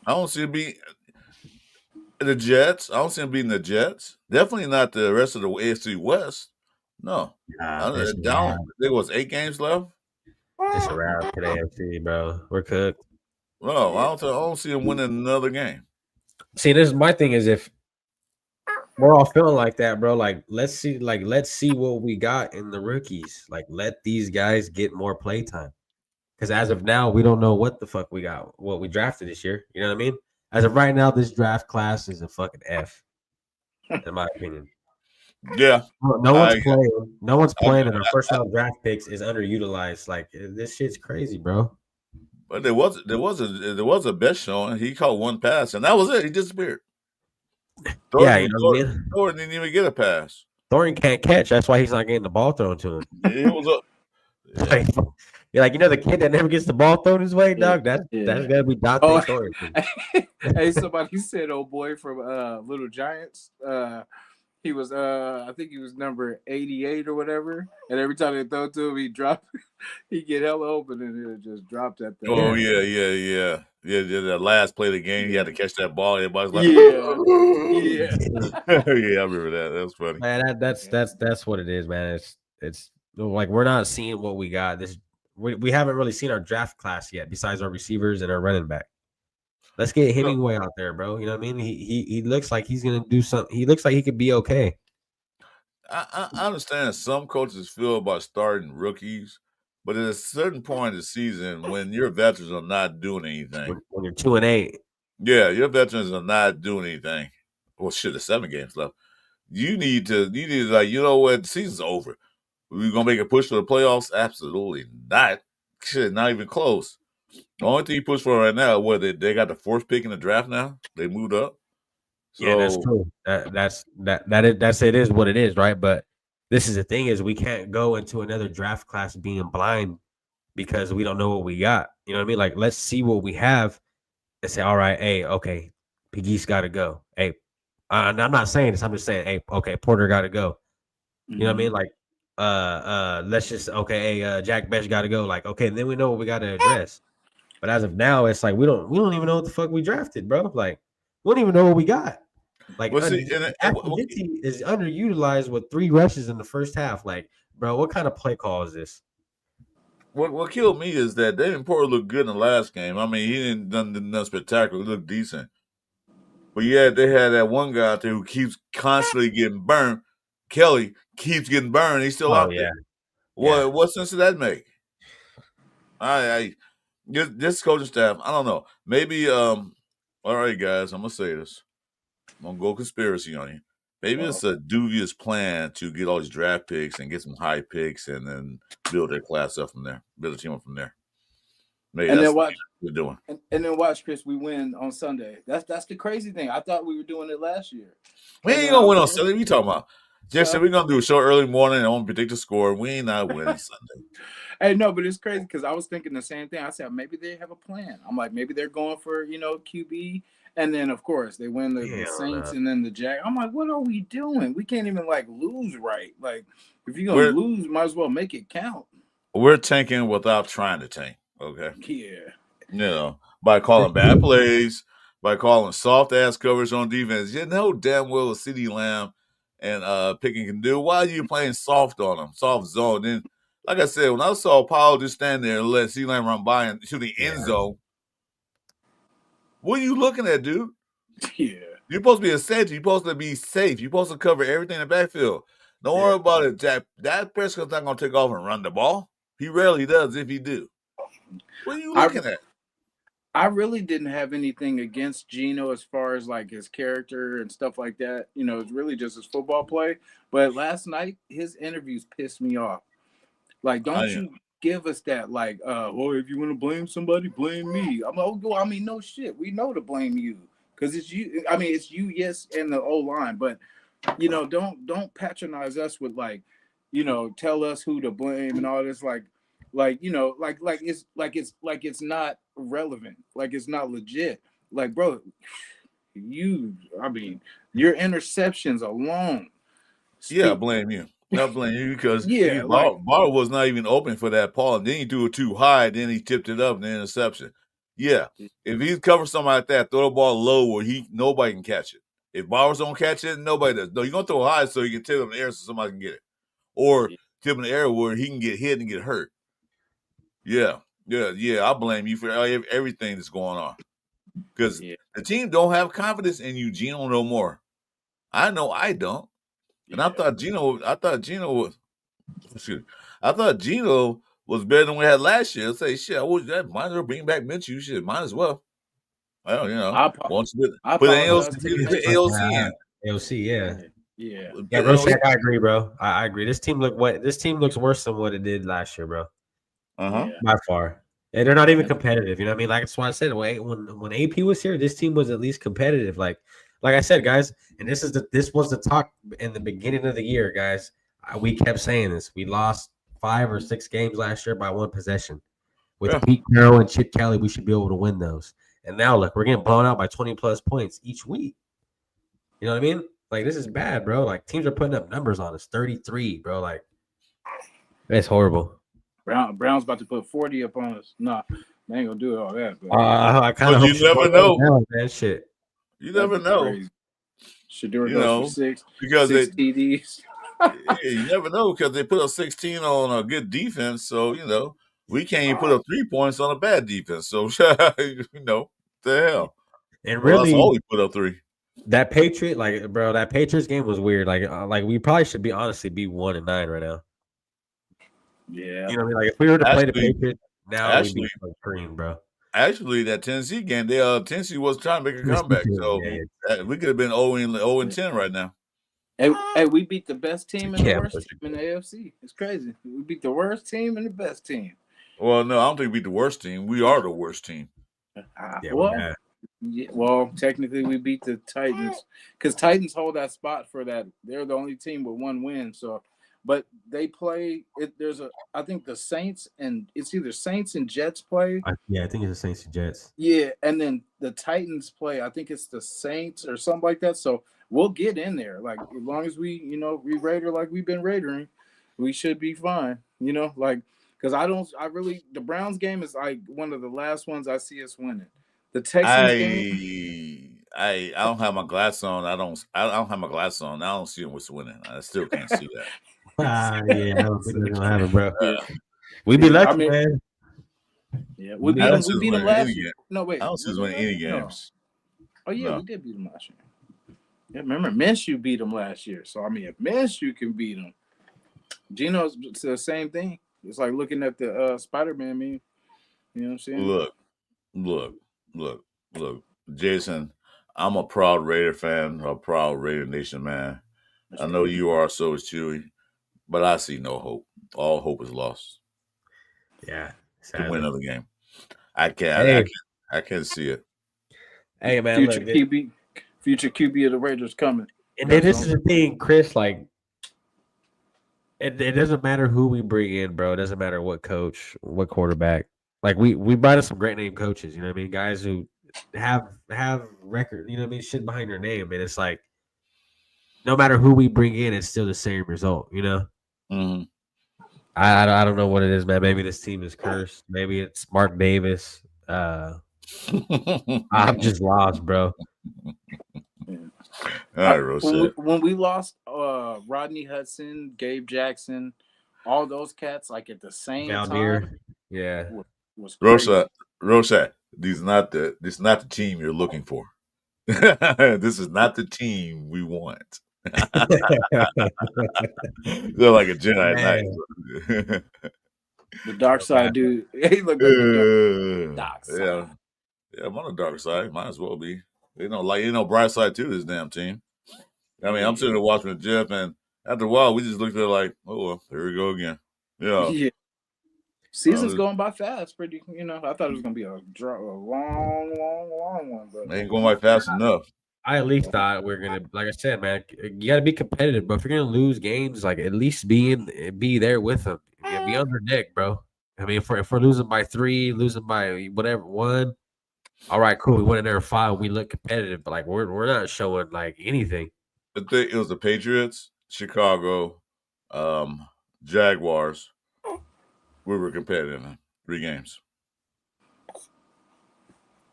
I don't see him beating the Jets. I don't see him beating the Jets. Definitely not the rest of the AFC West. No. There was 8 games left. It's a wrap for the AFC, bro. We're cooked. No, I don't see him winning another game. See, this is my thing is if we're all feeling like that, bro. Like, let's see what we got in the rookies. Like, let these guys get more play time. Because as of now, we don't know what the fuck we got, what we drafted this year. You know what I mean? As of right now, this draft class is a fucking F, in my opinion. Yeah. No one's playing. No one's playing, and our first round draft picks is underutilized. Like, this shit's crazy, bro. But there was a best showing. He caught one pass, and that was it. He disappeared. Yeah, you know what I mean? Thornton didn't even get a pass. Thornton can't catch. That's why he's not getting the ball thrown to him. It was up. Yeah. You're like, the kid that never gets the ball thrown his way, dog. That's gotta be Dante Thornton. Hey, somebody said, "Oh boy," from Little Giants. He was, I think he was number 88 or whatever. And every time they throw to him, he drop, he get hella open and it just dropped at the. Oh yeah. The last play of the game, he had to catch that ball. Everybody's like, yeah. Yeah, I remember that. That was funny. Man, that's what it is, man. It's like we're not seeing what we got. We haven't really seen our draft class yet, besides our receivers and our running back. Let's get Hemingway out there, bro. You know what I mean? He looks like he's gonna do something. He looks like he could be okay. I understand some coaches feel about starting rookies, but at a certain point in the season, when your veterans are not doing anything, when you're 2-8, yeah, your veterans are not doing anything. Well, shit, there's 7 games left. You need to like, you know what? The season's over. We're gonna make a push for the playoffs? Absolutely not. Shit, not even close. The only thing he pushed for right now, they got the fourth pick in the draft now. They moved up. Yeah, that's So true. That's it is what it is, right? But this is the thing is we can't go into another draft class being blind because we don't know what we got. You know what I mean? Like, let's see what we have and say, all right, hey, okay, Piggy's got to go. Hey, and I'm not saying this. I'm just saying, hey, okay, Porter got to go. You know what I mean? Like, let's just okay, hey, Jack Besh got to go. Like, okay, then we know what we got to address. But as of now, it's like we don't even know what the fuck we drafted, bro. Like, we don't even know what we got. Like, well, see, Akinji is underutilized with 3 rushes in the first half. Like, bro, what kind of play call is this? what killed me is that David Porter looked good in the last game. I mean, he didn't done nothing spectacular. He looked decent. But yeah, they had that one guy out there who keeps constantly getting burned. Kelly keeps getting burned. He's still Oh out yeah, there. What sense did that make? This coaching staff, I don't know. Maybe all right, guys, I'm gonna say this. I'm gonna go conspiracy on you. Maybe it's a dubious plan to get all these draft picks and get some high picks and then build their class up from there, build a team up from there. Maybe And that's then what watch, we're doing. and then watch, Chris. We win on Sunday. That's the crazy thing. I thought we were doing it last year. We And ain't then gonna I win on was Sunday. What you talking about? Just said we're gonna do a show early morning and I'm gonna predict the score. We ain't not winning Sunday. Hey, no, but it's crazy because I was thinking the same thing. I said maybe they have a plan. I'm like maybe they're going for QB, and then of course they win the Saints and then the Jack. I'm like, what are we doing? We can't even like lose right. Like if you're gonna lose, might as well make it count. We're tanking without trying to tank. Okay. Yeah. You know, by calling bad plays, by calling soft ass coverage on defense. You know damn well what CeeDee Lamb and Pickens can do. Why are you playing soft on them? Soft zone. Then, like I said, when I saw Powell just stand there and let CeeDee Lamb run by and shoot the end zone, what are you looking at, dude? Yeah. You're supposed to be a safety. You're supposed to be safe. You're supposed to cover everything in the backfield. Don't worry about it, Jack. Dak Prescott's not going to take off and run the ball. He rarely does if he do. What are you looking at? I really didn't have anything against Geno as far as like his character and stuff like that. It's really just his football play. But last night, his interviews pissed me off. Like, don't you give us that, like, well, if you want to blame somebody, blame me. I'm like, oh, I mean, no shit. We know to blame you because it's you. I mean, it's you, yes, and the O line. But don't patronize us with like, tell us who to blame and all this. Like it's not relevant. Like it's not legit. Like, bro, I mean, your interceptions alone. Yeah, I blame you. I blame you because Yeah, Barr was not even open for that ball, and then he threw it too high, then he tipped it up, and the interception. Yeah, if he's covering something like that, throw the ball low where nobody can catch it. If Bowers don't catch it, nobody does. No, you're gonna throw high so you can tip it in the air so somebody can get it, or tip in the air where he can get hit and get hurt. Yeah. I blame you for everything that's going on because the team don't have confidence in you, Geno, no more. I know I don't. And I thought Geno was better than we had last year. I'd say, shit, I wish that might as well bring back Minshew. Shit, might as well. Well, once put AOC in. AOC, yeah. Yeah, Roshack, I agree, bro. I agree. This team looks worse than what it did last year, bro. By far. And they're not even competitive. You know what I mean? Like that's why I said when AP was here, this team was at least competitive. Like I said, guys, and this was the talk in the beginning of the year, guys. We kept saying this. We lost 5 or 6 games last year by 1 possession. With Pete Carroll and Chip Kelly, we should be able to win those. And now look, we're getting blown out by 20 plus points each week. You know what I mean? Like this is bad, bro. Like teams are putting up numbers on us, 33, bro. Like it's horrible. Brown's about to put 40 up on us. Nah, they ain't gonna do all that. I kind of hope you never know. Down, man, shit. You never know. Shaduer goes for 6 because 6 TDs. You never know because they put up 16 on a good defense. So we can't even put up 3 points on a bad defense. So the hell. And really, that's all we put up 3. That Patriots game was weird. Like we probably should be 1-9 right now. Yeah, you know what I mean. Like if we were to play the Patriots now, we'd be green, bro. Actually, that Tennessee game, Tennessee was trying to make a comeback, so we could have been 0-10 right now. Hey, we beat the best team and the worst team in the AFC. It's crazy. We beat the worst team and the best team. Well, no, I don't think we beat the worst team. We are the worst team. Yeah, we're Well, bad. yeah, well, technically we beat the Titans because Titans hold that spot for that. They're the only team with 1 win. So, but they play. I think the Saints and it's either Saints and Jets play. Yeah, I think it's the Saints and Jets. Yeah, and then the Titans play. I think it's the Saints or something like that. So we'll get in there. Like as long as we Raider like we've been Raidering, we should be fine. Because the Browns game is like one of the last ones I see us winning. The Texans game. I don't have my glass on. I don't have my glass on. I don't see what's winning. I still can't see that. Yeah, I don't think that's gonna happen, bro. Yeah. We be Yeah, lucky, I mean- man. Yeah, we beat I them. don't see We us beat them winning last any year. game. No, wait. I don't see us was winning it any last year? No. games. Oh yeah, No. we did beat them last year. Yeah, remember Minshew beat them last year. So I mean, if Minshew can beat them, Geno's the same thing. It's like looking at the Spider-Man meme. You know what I'm saying? Look, Jason. I'm a proud Raider fan, a proud Raider Nation man. I know you are, so is Chuy, but I see no hope. All hope is lost Yeah, to sadly. win another game. I can't. Hey. I can't see it. Hey, man, Future QB of the Raiders coming. And then this is the thing, Chris. Like, it doesn't matter who we bring in, bro. It doesn't matter what coach, what quarterback. Like, we brought in some great name coaches. You know what I mean? Guys who have record. You know what I mean? Shit behind their name, and it's like, no matter who we bring in, it's still the same result. You know? Mm-hmm. I don't know what it is, man. Maybe this team is cursed. Maybe it's Mark Davis. I'm just lost, bro. All right, Rose. When we lost Rodney Hudson, Gabe Jackson, all those cats like at the same time. Yeah. Was crazy. Rosa, this is not the team you're looking for. This is not the team we want. They're like a Jedi Knight. The dark side, dude. He looked like the dark side. Yeah, I'm on the dark side. Might as well be. Bright side to this damn team. I mean, I'm sitting there watching with Jeff, and after a while, we just looked at it like, oh, well, here we go again. Yeah. Season's going by fast. I thought it was going to be a long one. But ain't going by fast enough. I at least thought we're going to, like I said, man, you got to be competitive, but if you're going to lose games, like at least be there with them. Be on their neck, bro. I mean, if we're losing by 3, losing by whatever, 1, all right, cool. We went in there 5. We look competitive, but like we're not showing like anything. It was the Patriots, Chicago, Jaguars. We were competitive in 3 games.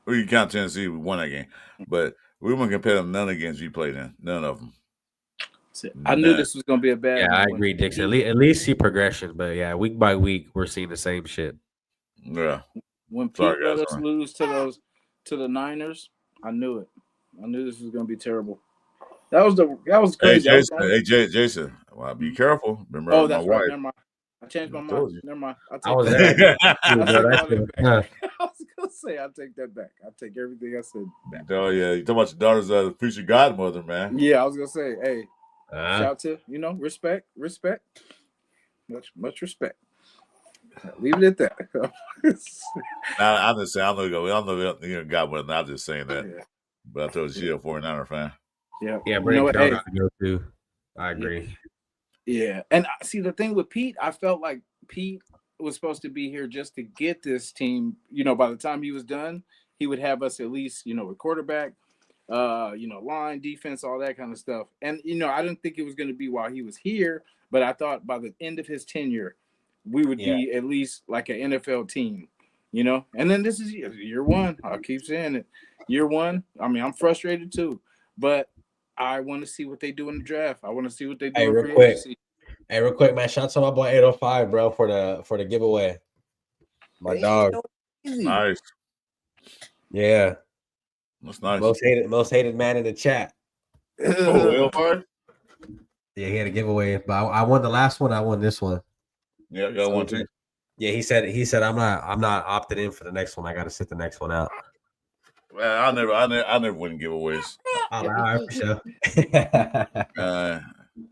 We can count Tennessee. We won that game, but we weren't competitive in none of the games we played in. None of them. I knew this was going to be a bad. Yeah, I agree, Dixon. At least see progression, but yeah, week by week we're seeing the same shit. Yeah. When Pete let us lose to the Niners, I knew it. I knew this was going to be terrible. That was crazy. Hey, Jason. Well, be careful. Remember, that's my right. wife. Never mind. I changed my mind. Never mind. I was there. I was gonna say I take that back. I take everything I said back. Oh yeah, you talking about your daughter's future godmother, man? Yeah, I was gonna say, hey, shout to respect, much respect. Leave it at that. I'm just saying, I'm no godmother. I'm just saying that. Yeah. But I told you she's a 49er fan. Yeah, Brandon got to go too. I agree. Yeah, and see the thing with Pete, I felt like Pete was supposed to be here just to get this team. By the time he was done, he would have us at least, with quarterback, line, defense, all that kind of stuff. And I didn't think it was going to be while he was here, but I thought by the end of his tenure, we would be at least like an NFL team, And then this is year 1. I'll keep saying it, year 1. I mean, I'm frustrated too, but I want to see what they do in the draft. I want to see what they do. Real quick, man. Shout out to my boy 805, bro, for the giveaway. My dog. Nice. Yeah. That's nice. Most hated man in the chat. Oh, 805? Yeah, he had a giveaway, but I won the last one. I won this one. Yeah, I got one too. Yeah, he said I'm not opted in for the next one. I got to sit the next one out. Well, I never win giveaways. All right, for sure.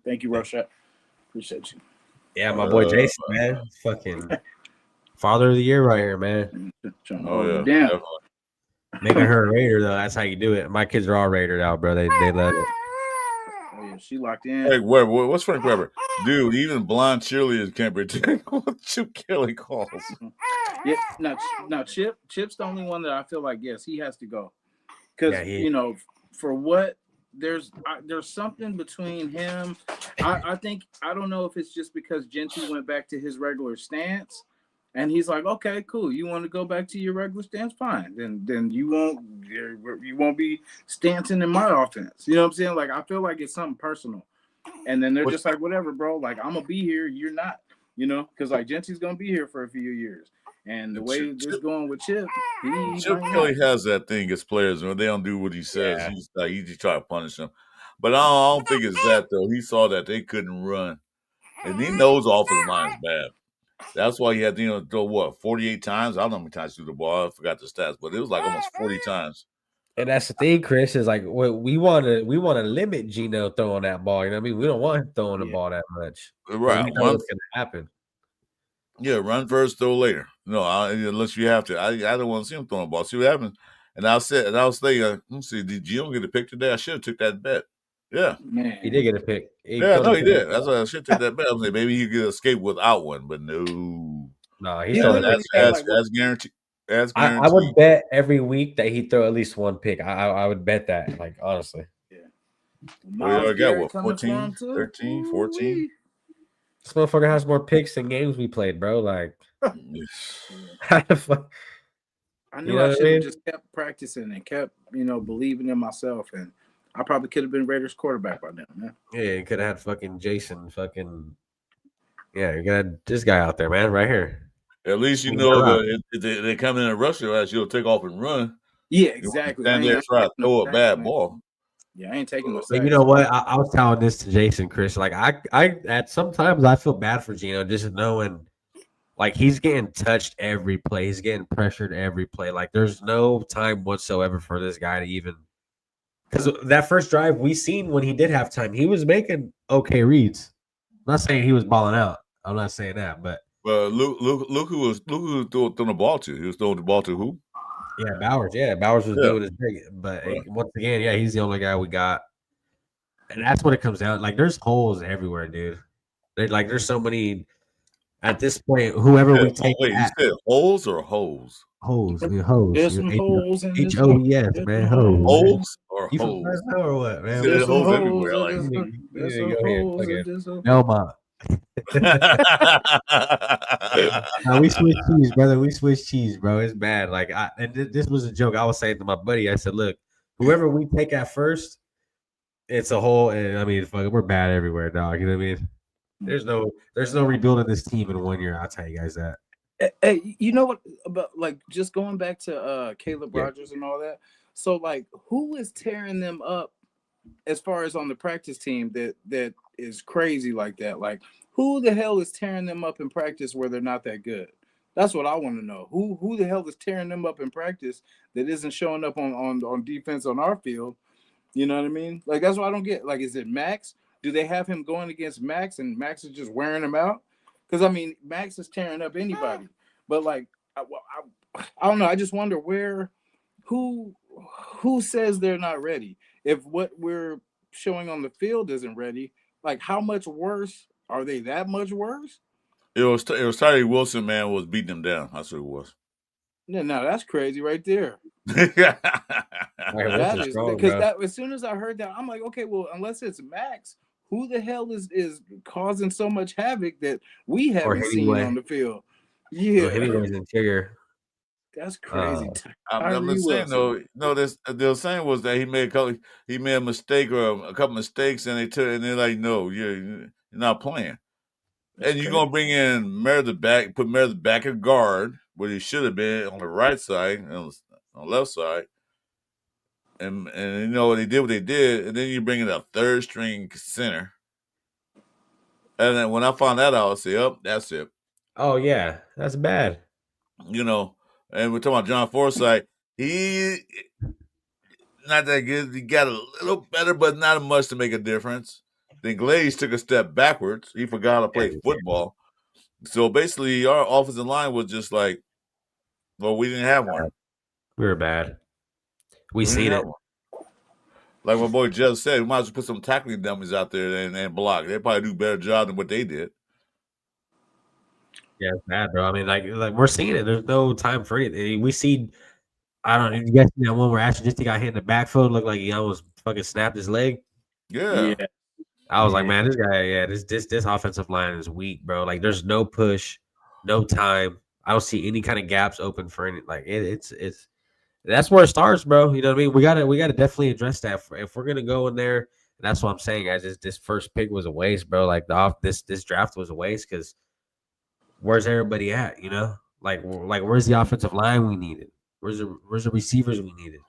Thank you, Rosha. Appreciate you. Yeah, my boy Jason, man, fucking Father of the year right here, man. Trying to Oh hold yeah, it down. definitely. Making her a Raider though. That's how you do it. My kids are all Raidered out, bro. They love it. Oh yeah, she locked in. Hey, what's Frank Weber? Dude, even blind cheerleaders can't predict what Chip Kelly calls. Yeah, now Chip's the only one that I feel like yes he has to go because Yeah, for what there's something between him. I think I don't know if it's just because Genty went back to his regular stance, and he's like, okay, cool. You want to go back to your regular stance? Fine. Then you won't be stancing in my offense. You know what I'm saying? Like I feel like it's something personal, and then they're just like, whatever, bro. Like I'm gonna be here. You're not. You know, because like Genty's gonna be here for a few years. And the way this going with Chip, Chip Kelly has that thing against players when they don't do what he says. Yeah. He's like he just try to punish them. But I don't think it's that though. He saw that they couldn't run, and he knows the offensive line is bad. That's why he had to throw what 48 times. I don't know how many times he threw the ball. I forgot the stats, but it was like almost 40 times. And that's the thing, Chris, is like we want to limit Geno throwing that ball. You know what I mean? We don't want him throwing the ball that much. Right. We know what's gonna happen. Yeah, run first, throw later. No, unless you have to. I don't want to see him throwing the ball. See what happens. And I was thinking, let me see, did Gino get a pick today? I should have took that bet. Yeah. Man. He did get a pick. He did. That's why I should take that bet. I was like, maybe he could escape without one, but no. No, he's throwing that's guaranteed. That's guaranteed. I would bet every week that he'd throw at least one pick. I would bet that, like, honestly. Yeah. Well, I got what, 14, 13, 14? This motherfucker has more picks than games we played, bro. Like, I knew I should have just kept practicing and kept, believing in myself, and I probably could have been Raiders quarterback by now, man. Yeah, you could have had fucking Jason, yeah, you got this guy out there, man, right here. At least you know that if they come in and rush your ass, you'll take off and run. Yeah, exactly. Stand there try to throw a bad ball. Yeah, I ain't taking no. But you know what? I was telling this to Jason, Chris. Like I at sometimes I feel bad for Geno just knowing, like he's getting touched every play, he's getting pressured every play. Like there's no time whatsoever for this guy to even. Because that first drive we seen when he did have time, he was making okay reads. I'm not saying he was balling out. I'm not saying that, but look who was throwing the ball to. He was throwing the ball to who? Yeah, Bowers. Yeah, Bowers was doing his thing, but once again, yeah, he's the only guy we got, and that's what it comes down. Like, there's holes everywhere, dude. There's so many. At this point, whoever we take. Wait, you said holes or hoes? Holes, hoes. There's some holes in this. HOES, man. Hoes. Holes or You hoes? from Fresno or what, man? There's holes everywhere. There's some holes in this. Belmont. No, we switch cheese, brother. We switch cheese, bro. It's bad. Like, this was a joke. I was saying to my buddy. I said, "Look, whoever we take at first, it's a hole." And I mean, fuck, we're bad everywhere, dog. You know what I mean? There's no rebuilding this team in 1 year. I'll tell you guys that. Hey, you know what? About like just going back to Caleb Rogers and all that. So, like, who is tearing them up as far as on the practice team that is crazy like that? Like, who the hell is tearing them up in practice where they're not that good? That's what I want to know. Who the hell is tearing them up in practice that isn't showing up on defense on our field? You know what I mean? Like, that's what I don't get. Like, is it Max? Do they have him going against Max and Max is just wearing him out? Because, I mean, Max is tearing up anybody. But, like, I don't know. I just wonder who says they're not ready? If what we're showing on the field isn't ready, like, how much worse? Are they that much worse? It was Tyree Wilson, man, was beating them down. That's what it was. No, that's crazy right there. That is because as soon as I heard that, I'm like, okay, well, unless it's Max, who the hell is causing so much havoc that we haven't seen on the field? Yeah, Hemingway's interior. That's crazy. I'm just saying though. No, the saying was that he made a mistake or a couple mistakes, and they're like, no, you're not playing. That's and you're gonna bring in Meredith back, put Meredith back at guard where he should have been on the right side, on the left side. And they did what they did, and then you bring in a third string center. And then when I found that out, I said, "Oh, that's it." Oh yeah, that's bad. And we're talking about John Forsythe. He not that good. He got a little better, but not much to make a difference. Then Glaze took a step backwards. He forgot to play football. So basically, our offensive line was just like, well, we didn't have one. We were bad. We didn't seen have it. one. Like my boy Jeff said, we might as well put some tackling dummies out there and block. They probably do a better job than what they did. Yeah, it's bad, bro. I mean, like we're seeing it. There's no time for it. We see. I don't know. You guys seen that one where Ashton just got hit in the backfield, looked like he almost fucking snapped his leg. Yeah. Yeah. I was like, man, this guy, this offensive line is weak, bro. Like, there's no push, no time. I don't see any kind of gaps open for any. Like, it's that's where it starts, bro. You know what I mean? We gotta definitely address that if we're gonna go in there. And that's what I'm saying, guys. This first pick was a waste, bro. Like this draft was a waste because where's everybody at? You know, like where's the offensive line we needed? Where's the receivers we needed?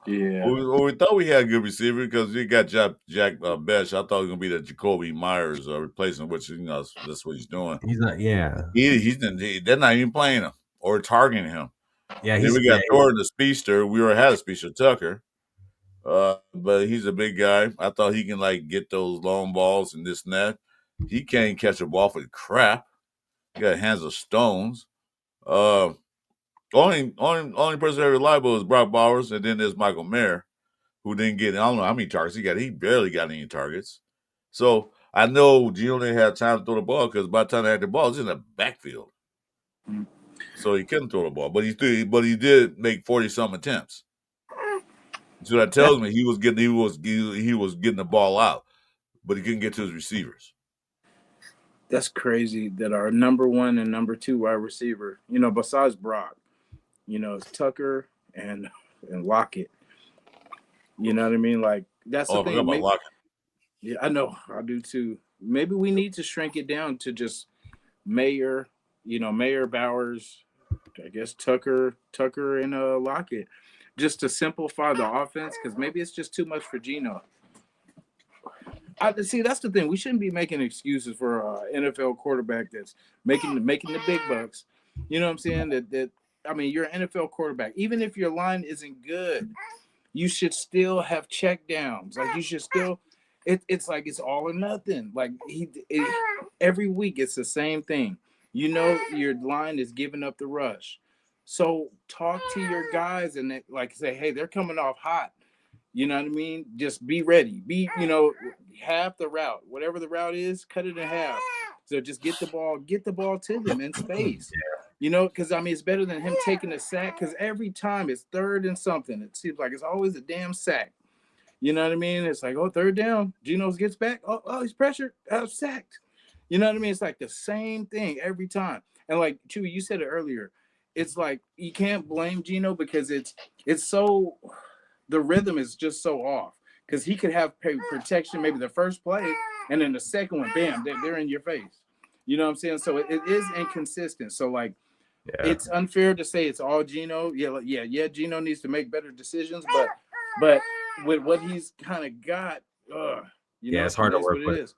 Yeah. Well, we thought we had a good receiver because we got Jack Besh. I thought it was gonna be the Jacoby Myers replacement, which that's what he's doing. He's not. Yeah. They're not even playing him or targeting him. Yeah. Then we got Thornton, the speedster. We already had a speedster, Tucker. But he's a big guy. I thought he can like get those long balls and this and that. He can't catch a ball for crap. He got hands of stones. Only person that reliable is Brock Bowers, and then there's Michael Mayer, who didn't get. I don't know how many targets he got. He barely got any targets. So I know Gino didn't have time to throw the ball because by the time they had the ball, it's in the backfield. Mm. So he couldn't throw the ball, but he did make 40-some attempts. So that tells me he was getting the ball out, but he couldn't get to his receivers. That's crazy that our number 1 and number 2 wide receiver, besides Brock, it's Tucker and Lockett. You know what I mean? Like that's the thing. About Lockett. Yeah, I know. I do too. Maybe we need to shrink it down to just Mayer, Mayer, Bowers, I guess Tucker and Lockett, just to simplify the offense because maybe it's just too much for Gino. See, that's the thing. We shouldn't be making excuses for an NFL quarterback that's making the big bucks. You know what I'm saying? That I mean, you're an NFL quarterback. Even if your line isn't good, you should still have check downs. Like you should still. It's like it's all or nothing. Like every week it's the same thing. Your line is giving up the rush. So talk to your guys and like say, hey, they're coming off hot. You know what I mean? Just be ready. Be, half the route. Whatever the route is, cut it in half. So just get the ball to them in space. Because I mean it's better than him taking a sack because every time it's 3rd and something. It seems like it's always a damn sack. You know what I mean? It's like, 3rd down. Geno gets back. Oh, he's pressured. Sacked. You know what I mean? It's like the same thing every time. And like Chuy, you said it earlier. It's like you can't blame Geno because it's so the rhythm is just so off. Because he could have protection maybe the first play, and then the second one, bam, they're in your face. You know what I'm saying? So it is inconsistent. So like it's unfair to say it's all Geno. Yeah. Geno needs to make better decisions, but with what he's kind of got, it's hard to work with.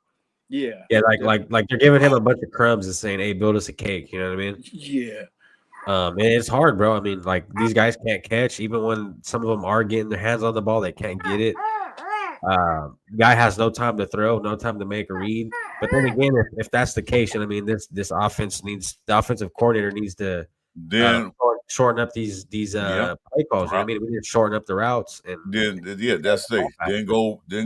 Yeah, like they're giving him a bunch of crumbs and saying, "Hey, build us a cake." You know what I mean? Yeah. And it's hard, bro. I mean, like these guys can't catch, even when some of them are getting their hands on the ball, they can't get it. Guy has no time to throw, no time to make a read. But then again, if that's the case, and I mean, this offense needs the offensive coordinator needs to shorten up these play calls. You know what I mean, we need to shorten up the routes. And that's it. Then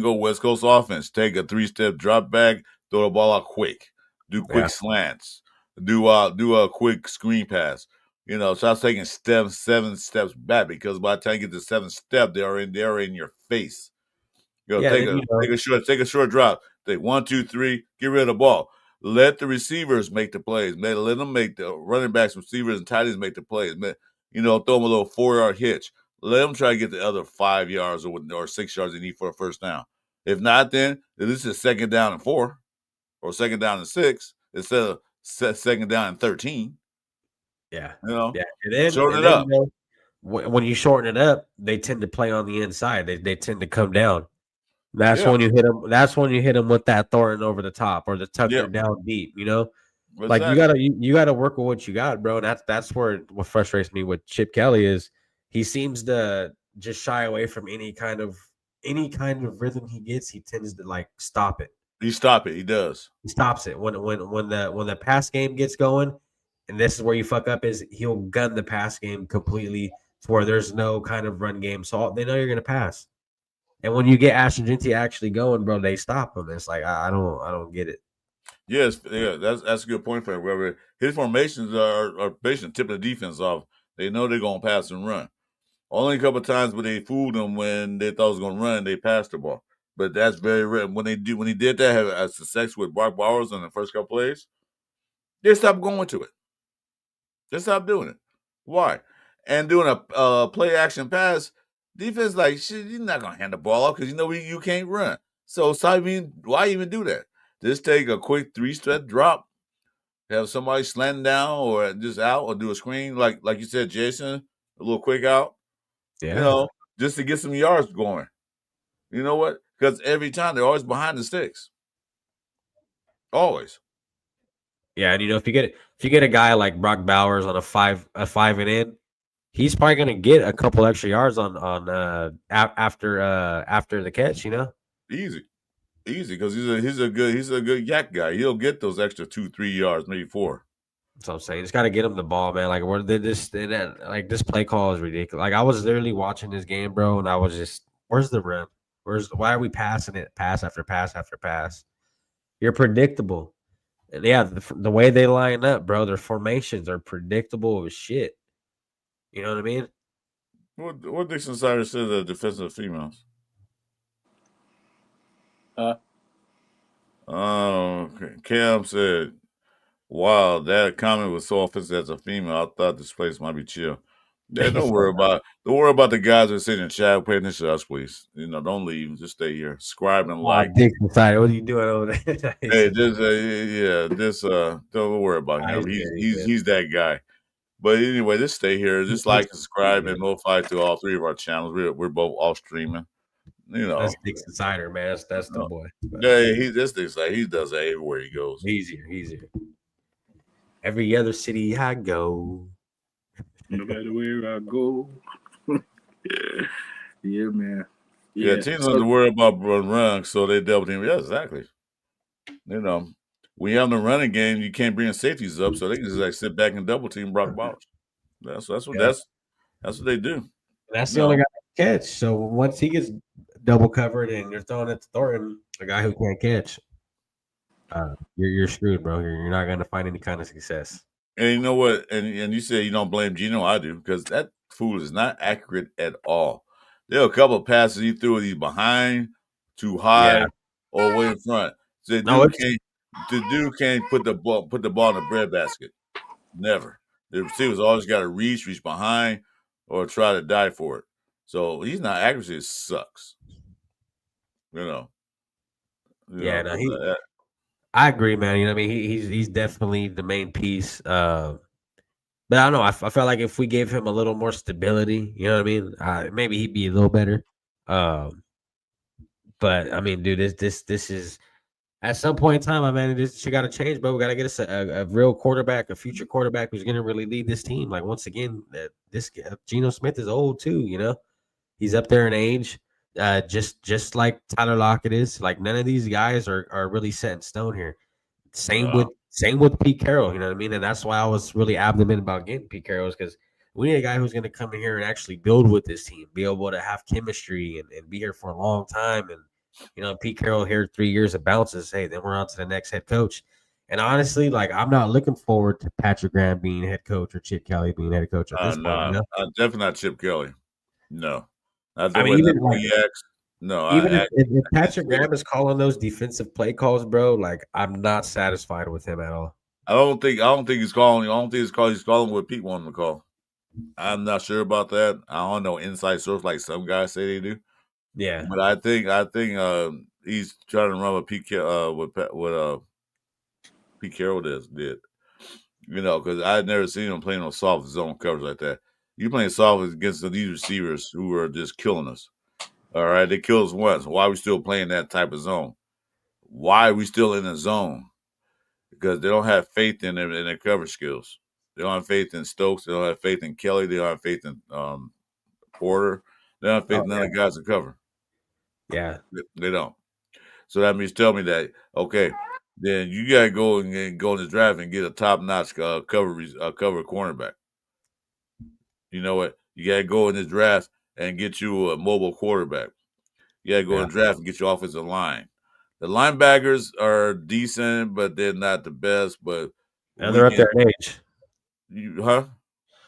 go West Coast offense. Take a 3-step drop back, throw the ball out quick, do quick slants, do a quick screen pass. Stop taking 7 steps back because by the time you get to 7th step, they're in your face. Take a short drop. Take 1, 2, 3. Get rid of the ball. Let the receivers make the plays. Let them make the running backs, receivers, and tight ends make the plays. Throw them a little 4-yard hitch. Let them try to get the other 5 yards or 6 yards they need for a first down. If not, then this is 2nd down and 4 or 2nd down and 6 instead of 2nd down and 13. Yeah. And then shorten it up. When you shorten it up, they tend to play on the inside. They tend to come down. That's when you hit them. That's when you hit them with that Thornton over the top or the Tucker down deep. Exactly. Like you gotta work with what you got, bro. And that's what frustrates me with Chip Kelly is he seems to just shy away from any kind of rhythm he gets. He tends to like stop it. He stop it. He does. He stops it when the pass game gets going, and this is where you fuck up is he'll gun the pass game completely to where there's no kind of run game, so they know you're gonna pass. And when you get Ashton Genty actually going, bro, they stop him. It's like I don't get it. Yes, yeah, that's a good point for him. Where his formations are basically tipping the defense off. They know they're gonna pass and run. Only a couple of times when they fooled them when they thought it was gonna run, they passed the ball. But that's very rare. When he did that, have a success with Brock Bowers in the first couple plays, they stopped going to it. They stopped doing it. Why? And doing a play action pass, defense like shit. You're not gonna hand the ball off because you know you can't run. So why even do that? Just take a quick 3-step drop, have somebody slanting down or just out or do a screen like you said, Jason, a little quick out. Yeah. You know, just to get some yards going. You know what? Because every time they're always behind the sticks. Always. Yeah, and if you get a guy like Brock Bowers on a 5 and in, he's probably gonna get a couple extra yards on after the catch. Easy because he's a good yak guy. He'll get those extra 2-3 yards, maybe 4. That's what I'm saying. Just got to get him the ball, man. Like this play call is ridiculous. Like I was literally watching this game, bro, and I was just, where's the run? Why are we passing it, pass after pass after pass? You're predictable. And yeah, the way they line up, bro, their formations are predictable as shit. You know what I mean? What Dixon Snyder said the defensive females? Cam said, "Wow, that comment was so offensive as a female. I thought this place might be chill." Yeah, don't worry about the guys that are sitting in chat. Pay attention to us, please. Don't leave. Just stay here. Subscribe and like. Dixon Snyder, what are you doing over there? Hey, don't worry about him. He's that guy. But anyway, just stay here. Just like, subscribe, and notify to all 3 of our channels. We're both all streaming. That's Dixon Snyder, man. That's the boy. Yeah, he does that everywhere he goes. Easier. Every other city I go. No matter where I go. Yeah, man. Yeah, teams don't worry about run, so they double team. Yeah, exactly. When you have the running game, you can't bring safeties up, so they can just like sit back and double team Brock Bowers. That's what they do. That's the only guy that can catch. So once he gets double covered and you're throwing it to Thornton, a guy who can't catch, you're screwed, bro. You're not going to find any kind of success. And you know what? And you say you don't blame Gino. I do, because that fool is not accurate at all. There are a couple of passes he threw. He's behind, too high, or way in front. So the dude can't put the ball in the breadbasket. Never. The receiver's always got to reach behind, or try to die for it. So he's not accurate. It sucks. I agree, man. You know what I mean? He's definitely the main piece. But I don't know. I felt like if we gave him a little more stability, you know what I mean? Maybe he'd be a little better. But I mean, dude, this is at some point in time, man, this shit got to change, bro. We got to get us a real quarterback, a future quarterback who's going to really lead this team. Like once again, this Geno Smith is old too. He's up there in age. Just like Tyler Lockett is. Like none of these guys are really set in stone here. Same with Pete Carroll, you know what I mean? And that's why I was really adamant about getting Pete Carroll, is because we need a guy who's going to come in here and actually build with this team, be able to have chemistry and be here for a long time. And Pete Carroll here 3 years of bounces. Hey, then we're on to the next head coach. And honestly, like I'm not looking forward to Patrick Graham being head coach or Chip Kelly being head coach at this point. Definitely not Chip Kelly. No. If Patrick Graham is calling those defensive play calls, bro, like I'm not satisfied with him at all. I don't think he's calling. I don't think he's calling what Pete wanted to call. I'm not sure about that. I don't know inside source like some guys say they do. Yeah, but I think he's trying to run what Pete Carroll did. Because I had never seen him playing on soft zone covers like that. You playing soft against these receivers who are just killing us. All right, they killed us once. Why are we still playing that type of zone? Why are we still in the zone? Because they don't have faith in their cover skills. They don't have faith in Stokes. They don't have faith in Kelly. They don't have faith in Porter. They don't have faith in none of the guys to cover. Yeah. They don't. So that means tell me that okay, then you gotta go and go in the draft and get a top notch cover cornerback. You know what? You gotta go in this draft and get you a mobile quarterback. You gotta go Yeah. in the draft and get your offensive line. The linebackers are decent, but they're not the best. But And we they're up can, there in age. huh?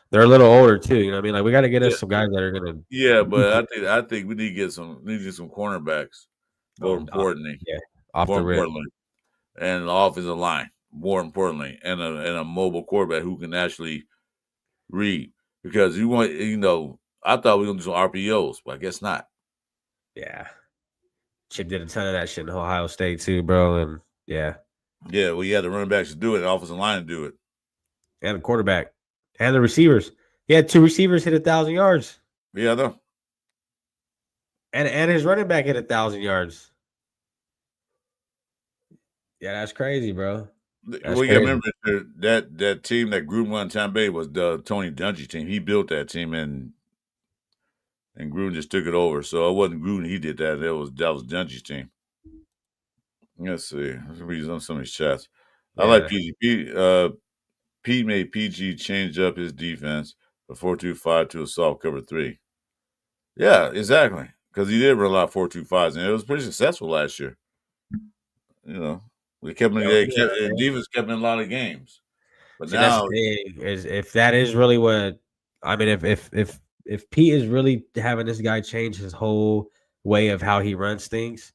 They're a little older too. You know what I mean? Like we got to get Yeah, us some guys that are gonna. yeah. But I think we need to get some cornerbacks. More Oh, importantly, yeah, off more the rip. importantly, and the offensive line. More importantly, and a mobile quarterback who can actually read. Because I thought we were gonna do some RPOs, but I guess not. Yeah, Chip did a ton of that shit in Ohio State too, bro. And yeah, Yeah, well, you had the running backs to do it, and the offensive line to do it. and the quarterback and the receivers. He had 2 receivers hit 1,000 yards, Yeah, I know. and his running back hit 1,000 yards. Yeah, that's crazy, bro. That's Well, you crazy. remember that team that Gruden won Tampa Bay was the Tony Dungy team. He built that team, and Gruden just took it over. So it wasn't Gruden. He did that. That was Dungy's team. Let's see. Let's read on some of these chats. I like Yeah, PG. Pete made PG change up his defense from 4-2-5 to a soft cover 3. Yeah, exactly. Because he did run a lot of 4-2-5s, and it was pretty successful last year. You know, yeah, and defense kept in a lot of games. But see, that's the now, thing is if that is really what I mean, if Pete is really having this guy change his whole way of how he runs things,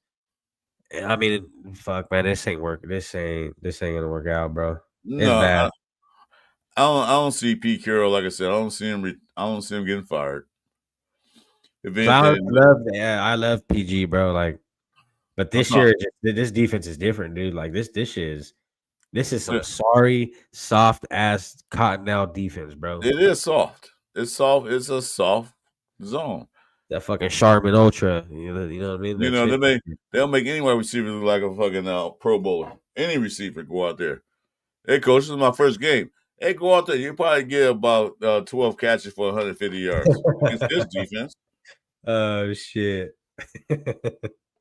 I mean, fuck, man, this ain't working. This ain't gonna work out, bro. It's no, bad. I don't see Pete Carroll. Like I said, I don't see him. I don't see him getting fired. If So I anything, love PG, bro. Like, but I'm this not. year, this defense is different, dude. Like this is some sorry, soft ass Cottonelle defense, bro. It is soft. It's soft. It's a soft zone. That fucking Charmin Ultra, you know what I mean? You That know, shit. they'll make any wide receiver look like a fucking Pro Bowler. Any receiver go out there. Hey, coach, this is my first game. Hey, go out there. You probably get about 12 catches for 150 yards against this defense. Oh shit.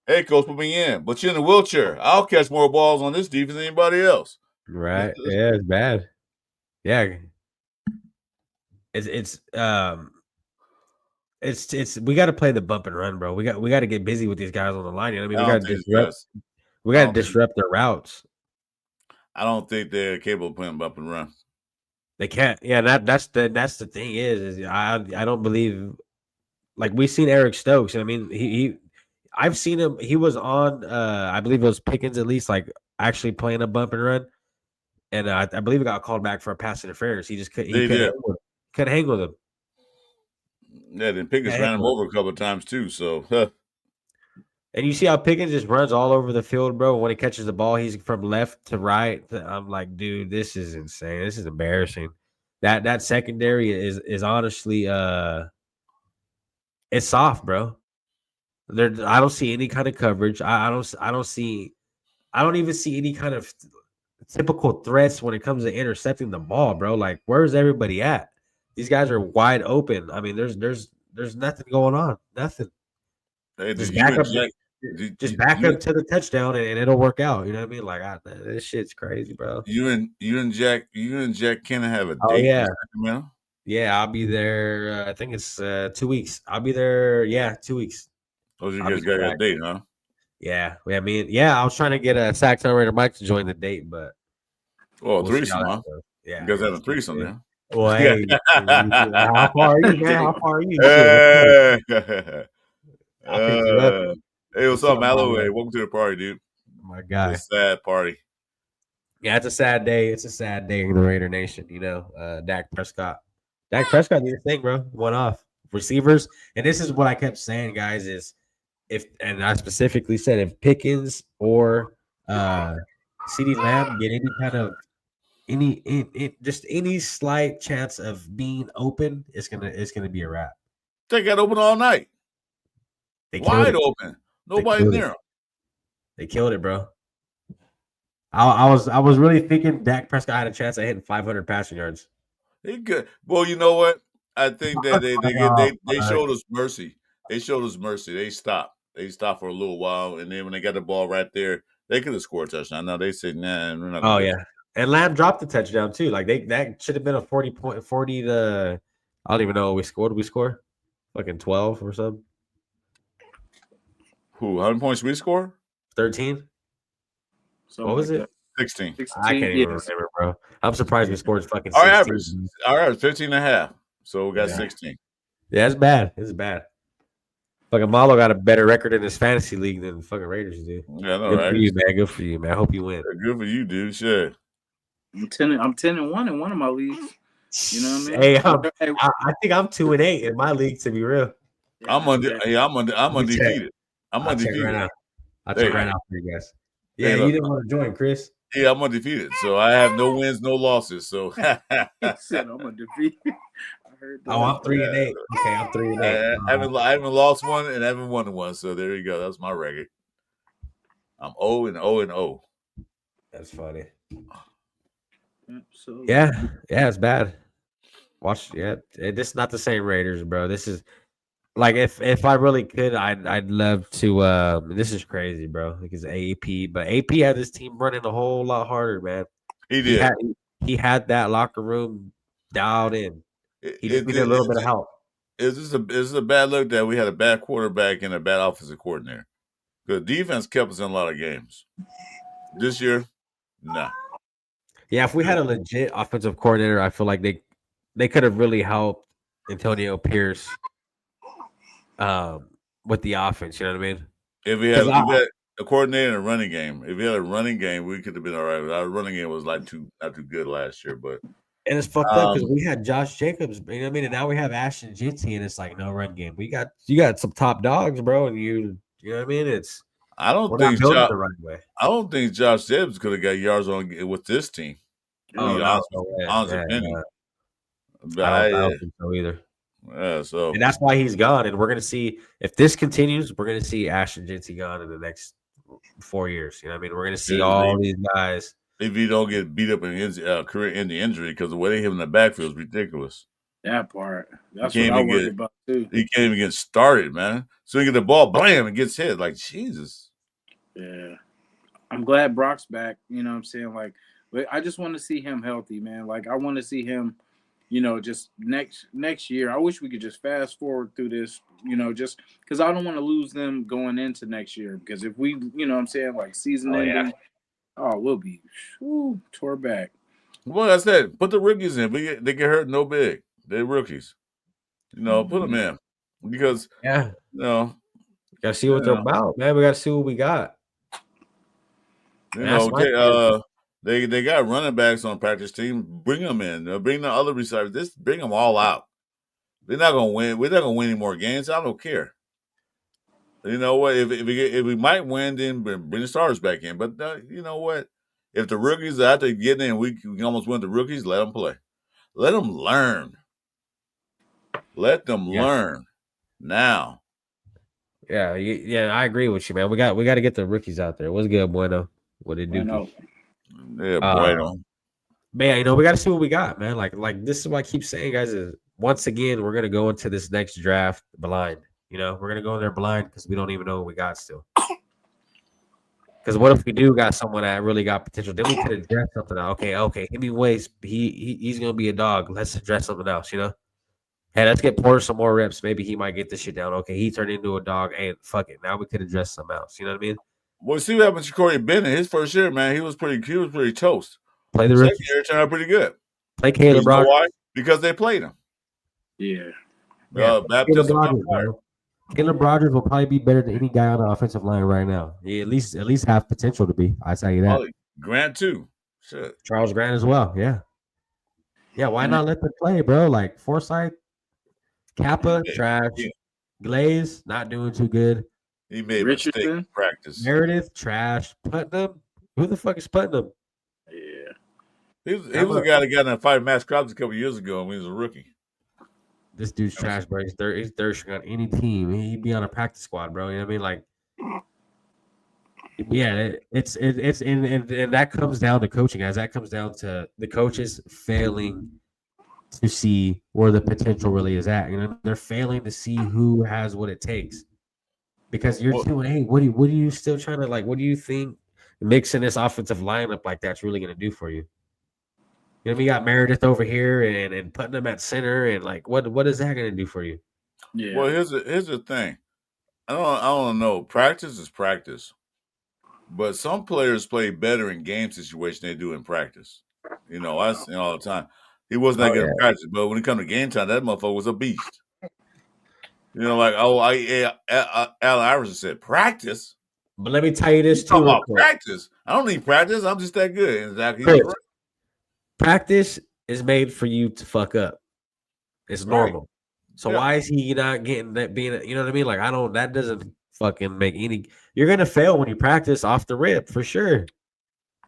Hey, coach, put me in. But you're in a wheelchair. I'll catch more balls on this defense than anybody else. Right. Yeah, it's bad. Yeah. It's we got to play the bump and run, bro. We got to get busy with these guys on the line. You know what I mean? I We got don't to think these disrupt. guys. We got to disrupt their routes. I don't think they're capable of playing bump and run. They can't. Yeah, that's the thing is I don't believe like we've seen Eric Stokes. I mean, I've seen him. He was on I believe it was Pickens at least like actually playing a bump and run, and I believe he got called back for a pass interference. He just couldn't. He couldn't hang with him. Yeah, then Pickens ran him over a couple of times too. So, and you see how Pickens just runs all over the field, bro. When he catches the ball, he's from left to right. I'm like, dude, this is insane. This is embarrassing. That secondary is honestly it's soft, bro. I don't see any kind of coverage. I don't even see any kind of typical threats when it comes to intercepting the ball, bro. Like, where's everybody at? These guys are wide open. I mean, there's nothing going on. Nothing. Hey, Just back up to the touchdown and it'll work out. You know what I mean? Like, this shit's crazy, bro. You and Jack Kenna have a date. Oh yeah, in Sacramento? yeah. I'll be there. I think it's 2 weeks. I'll be there. Yeah, 2 weeks. Those you guys got a date, huh? Yeah, I mean, I was trying to get a sack generator Mike to join the date, but we'll threesome, huh? Yeah, you guys have a threesome now. Well, hey, how far are you, man? How far are you? I'll pick you up. Hey, what's up, Mallow? Hey, welcome to the party, dude. My guy. It's a sad party. Yeah, it's a sad day. It's a sad day in the Raider Nation, Dak Prescott. Dak Prescott did his thing, bro. Went off. Receivers. And this is what I kept saying, guys, is and I specifically said if Pickens or CeeDee Lamb get any kind of just any slight chance of being open, it's gonna be a wrap. They got open all night. Wide open. Nobody near them. They killed it, bro. I was really thinking Dak Prescott had a chance at hitting 500 passing yards. He good. Well, you know what? I think that they showed us mercy. They showed us mercy. They stopped. They stopped for a little while, and then when they got the ball right there, they could have scored a touchdown. No, they said, "Nah, we're not." Oh Gonna yeah, and Lamb dropped the touchdown too. Like that should have been a 40 to. I don't even know what we scored. Did we score fucking 12 or something? Who? How many points we score? 13. Something What was like it? that. 16. 16. I can't even Yes. remember, bro. I'm surprised we scored fucking Our 16. average, 15 and a half. So we got Yeah. 16. Yeah, it's bad. It's bad. Fucking Malo got a better record in his fantasy league than fucking Raiders do. Yeah, I know, Good right? for you, man. Good for you, man. I hope you win. Good for you, dude. Shit. I'm 10-1 in one of my leagues. You know what I mean? Hey, I think I'm 2-8 in my league. To be real, Yeah, I'm undefeated. I'm I'll check undefeated. right now. I'll Hey. check right now for you guys. Yeah, Hey, you look. didn't want to join, Chris. Yeah, I'm undefeated. So I have no wins, no losses. So He said I'm a defeat. I heard that. Oh, I'm 3-8. Okay, I'm 3-8. I haven't lost one and I haven't won one. So there you go. That's my record. I'm 0-0. That's funny. So Yeah, it's bad. Watch, yeah, this is not the same Raiders, bro. This is like if I really could, I'd love to. This is crazy, bro. Because AP, but AP had this team running a whole lot harder, man. He did. He had that locker room dialed in. He just It- needed a little bit of help. Is this a bad look that we had a bad quarterback and a bad offensive coordinator? Because defense kept us in a lot of games. This year, nah. Yeah, if we had a legit offensive coordinator, I feel like they could have really helped Antonio Pierce with the offense. You know what I mean? If we had a coordinator and a running game, if we had a running game, we could have been all right. Our running game was not too good last year, but And it's fucked up because we had Josh Jacobs, you know what I mean? And now we have Ashton Jinty, and it's like no run game. You got some top dogs, bro, and you know what I mean? I don't we're think not building the right way. I don't think Josh Jacobs could have got yards on with this team. Oh, honest opinion. But I don't think so either. Yeah, so And that's why he's gone. And we're gonna see if this continues, we're gonna see Ashton Jinty gone in the next 4 years. You know what I mean? We're gonna see all these guys. If he don't get beat up in his career in the injury, because the way they hit him in the backfield is ridiculous. That part. That's what I worry about too. He can't even get started, man. So he get the ball, blam, and gets hit. Like, Jesus. Yeah. I'm glad Brock's back. You know what I'm saying? Like, but I just want to see him healthy, man. Like, I want to see him, just next year. I wish we could just fast forward through this, just because I don't want to lose them going into next year. Because if we, like season ending, we'll be tore back. Well, I said, put the rookies in. They get hurt no big. They're rookies. Put them in. Because, gotta see what they're about, man. We gotta see what we got. They got running backs on practice team. Bring them in. Bring the other receivers. Just bring them all out. They're not gonna win. We're not gonna win any more games. I don't care. You know what? If we might win, then bring the starters back in. But you know what? If the rookies are out there getting in, we can almost win the rookies. Let them play. Let them learn. Let them learn now. Yeah, I agree with you, man. We got to get the rookies out there. What's good, Bueno? What did do? Yeah, Bueno. Man, we got to see what we got, man. Like this is what I keep saying, guys. Is once again we're gonna go into this next draft blind. We're gonna go in there blind because we don't even know what we got still. Because what if we do got someone that really got potential? Then we could address something else. Okay. Anyways, he's gonna be a dog. Let's address something else. Hey, let's get Porter some more reps. Maybe he might get this shit down. Okay, he turned into a dog. Hey, fuck it. Now we could address something else. You know what I mean? Well, see what happened to Corey Bennett. His first year, man, he was pretty toast. Play the second year turned out pretty good. Play Caleb Rogers. Why? Because they played him. Yeah. Caleb Rogers will probably be better than any guy on the offensive line right now. He at least have potential to be. I tell you that. Grant too. Shit. Charles Grant as well. Yeah. Yeah. Why not let them play, bro? Like Forsythe, Kappa, trash. Glaze, not doing too good. He made mistake in practice. Meredith, trash. Putnam. Who the fuck is Putnam? Yeah. He was a guy that got in a fight with Max Crosby a couple years ago when he was a rookie. This dude's trash, bro. He's third string on any team. He'd be on a practice squad, bro. You know what I mean? Like, yeah, it's and that comes down to coaching, guys. That comes down to the coaches failing to see where the potential really is at. They're failing to see who has what it takes. Because you're Well, 2-8. What are you still trying to like? What do you think mixing this offensive lineup like that's really gonna do for you? You know, we got Meredith over here and putting them at center and like what is that gonna do for you? Yeah. well, here's the thing. I don't know. Practice is practice, but some players play better in game situation than they do in practice. You know, I see all the time. He wasn't that Oh good yeah. in practice, but when it comes to game time, that motherfucker was a beast. You know, like Al Iverson said, practice. But let me tell you You this too, talking real about quick. practice? I don't need practice. I'm just that good. And exactly, he was Chris, right. practice is made for you to fuck up. It's Right. normal. So Yeah. why is he not getting that being you know what I mean? Like that doesn't fucking make any you're gonna fail when you practice off the rip for sure.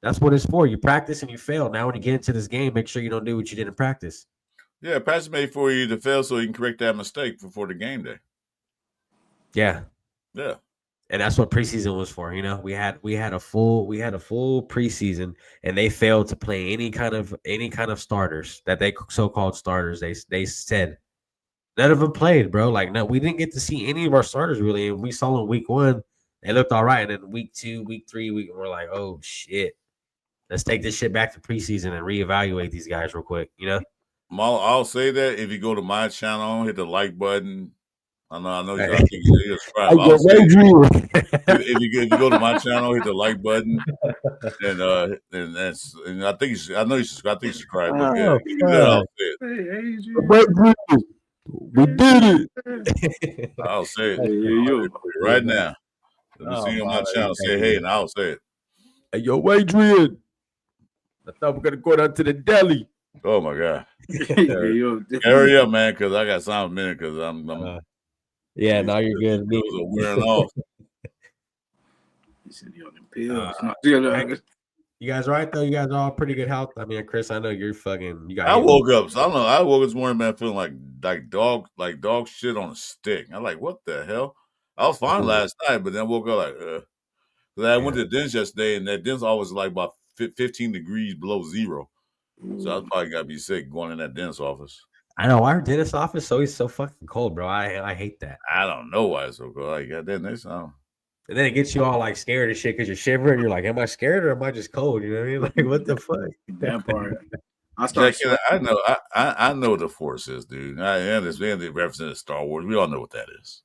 That's what it's for. You practice and you fail. Now when you get into this game, make sure you don't do what you did in practice. Yeah, practice made for you to fail so you can correct that mistake before the game day. Yeah. Yeah. And that's what preseason was for. You know, we had a full preseason, and they failed to play any kind of starters that they so-called starters. They said none of them played, bro. Like no, we didn't get to see any of our starters really. And we saw in week 1, they looked all right, and then week 2, week 3, we're like, oh shit, let's take this shit back to preseason and reevaluate these guys real quick. You know, I'll say that if you go to my channel, hit the like button. I know. Hey. I think you subscribe. I I'll get say way if you go to my channel, hit the like button, and that's and I think I know you subscribe. I think you subscribe. But yeah, Oh, if you do that, I'll say it. Hey, Adrian. We did it. I'll say it. Hey, I'll yo. say it for you right now. Let me see you on my channel. Say hey, and I'll say it. Hey, yo, Adrian. I thought we are gonna go down to the deli. Oh my god. Hey, yo. Hurry up, man, because I got some minute because I'm Yeah, now you're these good. pills are wearing off. He said he on them pills. No, You guys right though? You guys are all pretty good health. I mean, Chris, I know you're fucking. You got. I woke up. So I don't know. I woke up this morning, man, feeling like dog shit on a stick. I'm like, what the hell? I was fine last night, but then I woke up like, 'cause I went to the dentist yesterday, and that dentist always like about 15 degrees below zero. So I probably got to be sick going in that dentist office. I know our dentist office always so fucking cold, bro. I hate that. I don't know why it's so cold. Like, goddamn, this. And then it gets you all like scared and shit because you're shivering. You're like, am I scared or am I just cold? You know what I mean? Like, what the fuck? that part. I know what the Force is, dude. I understand they represent Star Wars. We all know what that is.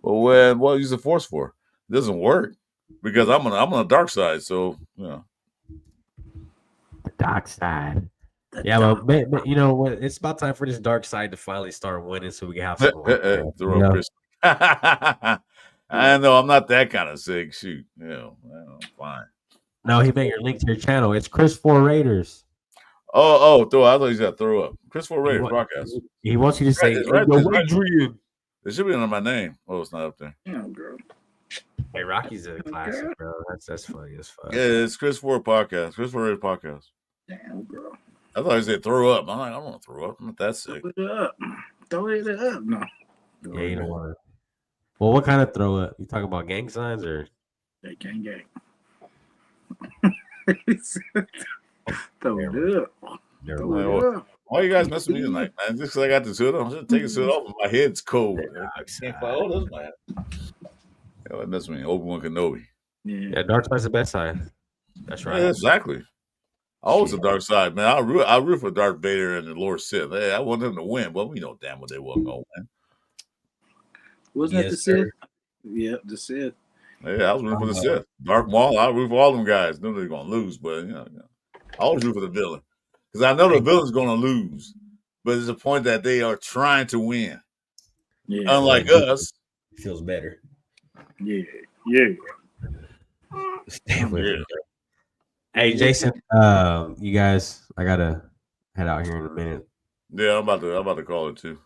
But what use the Force for? It doesn't work because I'm on the dark side. So the dark side. But you know what? It's about time for this dark side to finally start winning, so we can have some. I know I'm not that kind of sick. Shoot, I'm fine. No, he made your link to your channel. It's Chris 4 Raiders. Oh, I thought he's got to throw up. Chris 4 Raiders broadcast. He wants you to say, Adrian. It should be under my name. Oh, it's not up there. Damn, girl. Hey, Rocky's a classic, bro. That's funny as fuck. Yeah, it's Chris 4 podcast. Chris 4 Raiders podcast. Damn, girl. I thought he said throw up. I'm like, I don't want to throw up. I'm not that sick. Throw it up. Throw it up. No. Yeah, you don't want to. Well, what kind of throw up? You talking about gang signs or? They gang. Throw it up. Why you guys messing with me tonight, man? Just because I got this hood on, I'm just taking this hood off and my head's cold. I can't find this man. Yeah, that's me, Obi-Wan Kenobi. Yeah, dark side's the best side. That's right. Yeah, exactly. Always the dark side, man. I root for Darth Vader and the Lord Sith. Hey, I want them to win, but we know damn well they wasn't gonna win. Wasn't that the Sith? Yeah, the Sith. Yeah, I was rooting for the Sith. Dark Maul, I root for all them guys. Knew they were gonna lose, but I always root for the villain. Because I know the villain's gonna lose, but it's a point that they are trying to win. Yeah. Unlike us. It feels better. Yeah. Hey, Jason, you guys, I gotta head out here in a minute. Yeah, I'm about to call it too.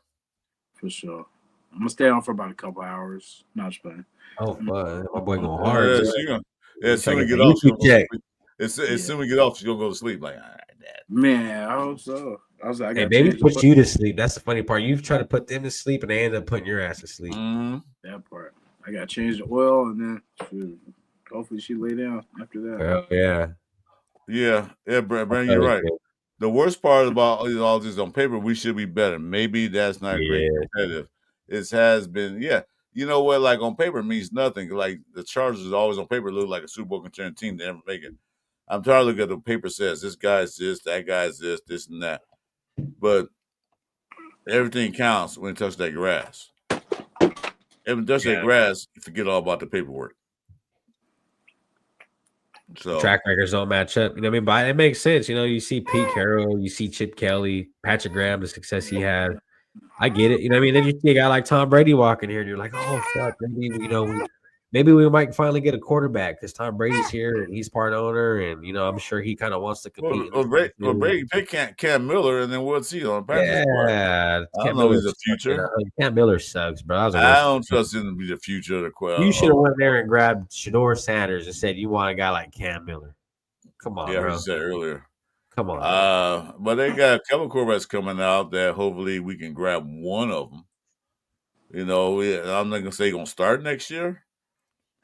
For sure. I'm gonna stay on for about a couple hours. Not just playing. Oh, fun. My boy going hard. As soon as we get off, as soon as we get off, she's gonna go to sleep. Like, all right, Dad. Man, I hope so. I was like, hey, baby, put you to sleep. That's the funny part. You've tried to put them to sleep, and they end up putting your ass to sleep. Mm-hmm. That part. I got to change the oil, and then hopefully she lay down after that. Oh, yeah. Yeah, Brandon, you're right. The worst part about all this on paper, we should be better. Maybe that's not great competitive. It has been, you know what? Like on paper, it means nothing. Like the Chargers always on paper look like a Super Bowl contending team. They never make it. I'm trying to look at the paper says this guy's this, that guy's this and that, but everything counts when it touches that grass. If it touches that grass, you forget all about the paperwork. So track records don't match up. You know what I mean? But it makes sense. You know, you see Pete Carroll, you see Chip Kelly, Patrick Graham, the success he had. I get it. You know what I mean? Then you see a guy like Tom Brady walking here, and you're like, oh, fuck. Maybe we might finally get a quarterback because Tom Brady's here and he's part owner. And, you know, I'm sure he kind of wants to compete. Brady picked Cam Miller, and then what's he on? Yeah. I don't know he's the future. Cam Miller sucks, bro. I don't trust him to be the future of the crowd. You should have went there and grabbed Shaduer Sanders and said you want a guy like Cam Miller. Come on, yeah, bro. I said earlier. Come on. But they got a couple quarterbacks coming out that hopefully we can grab one of them. You know, I'm not gonna say he's gonna start next year,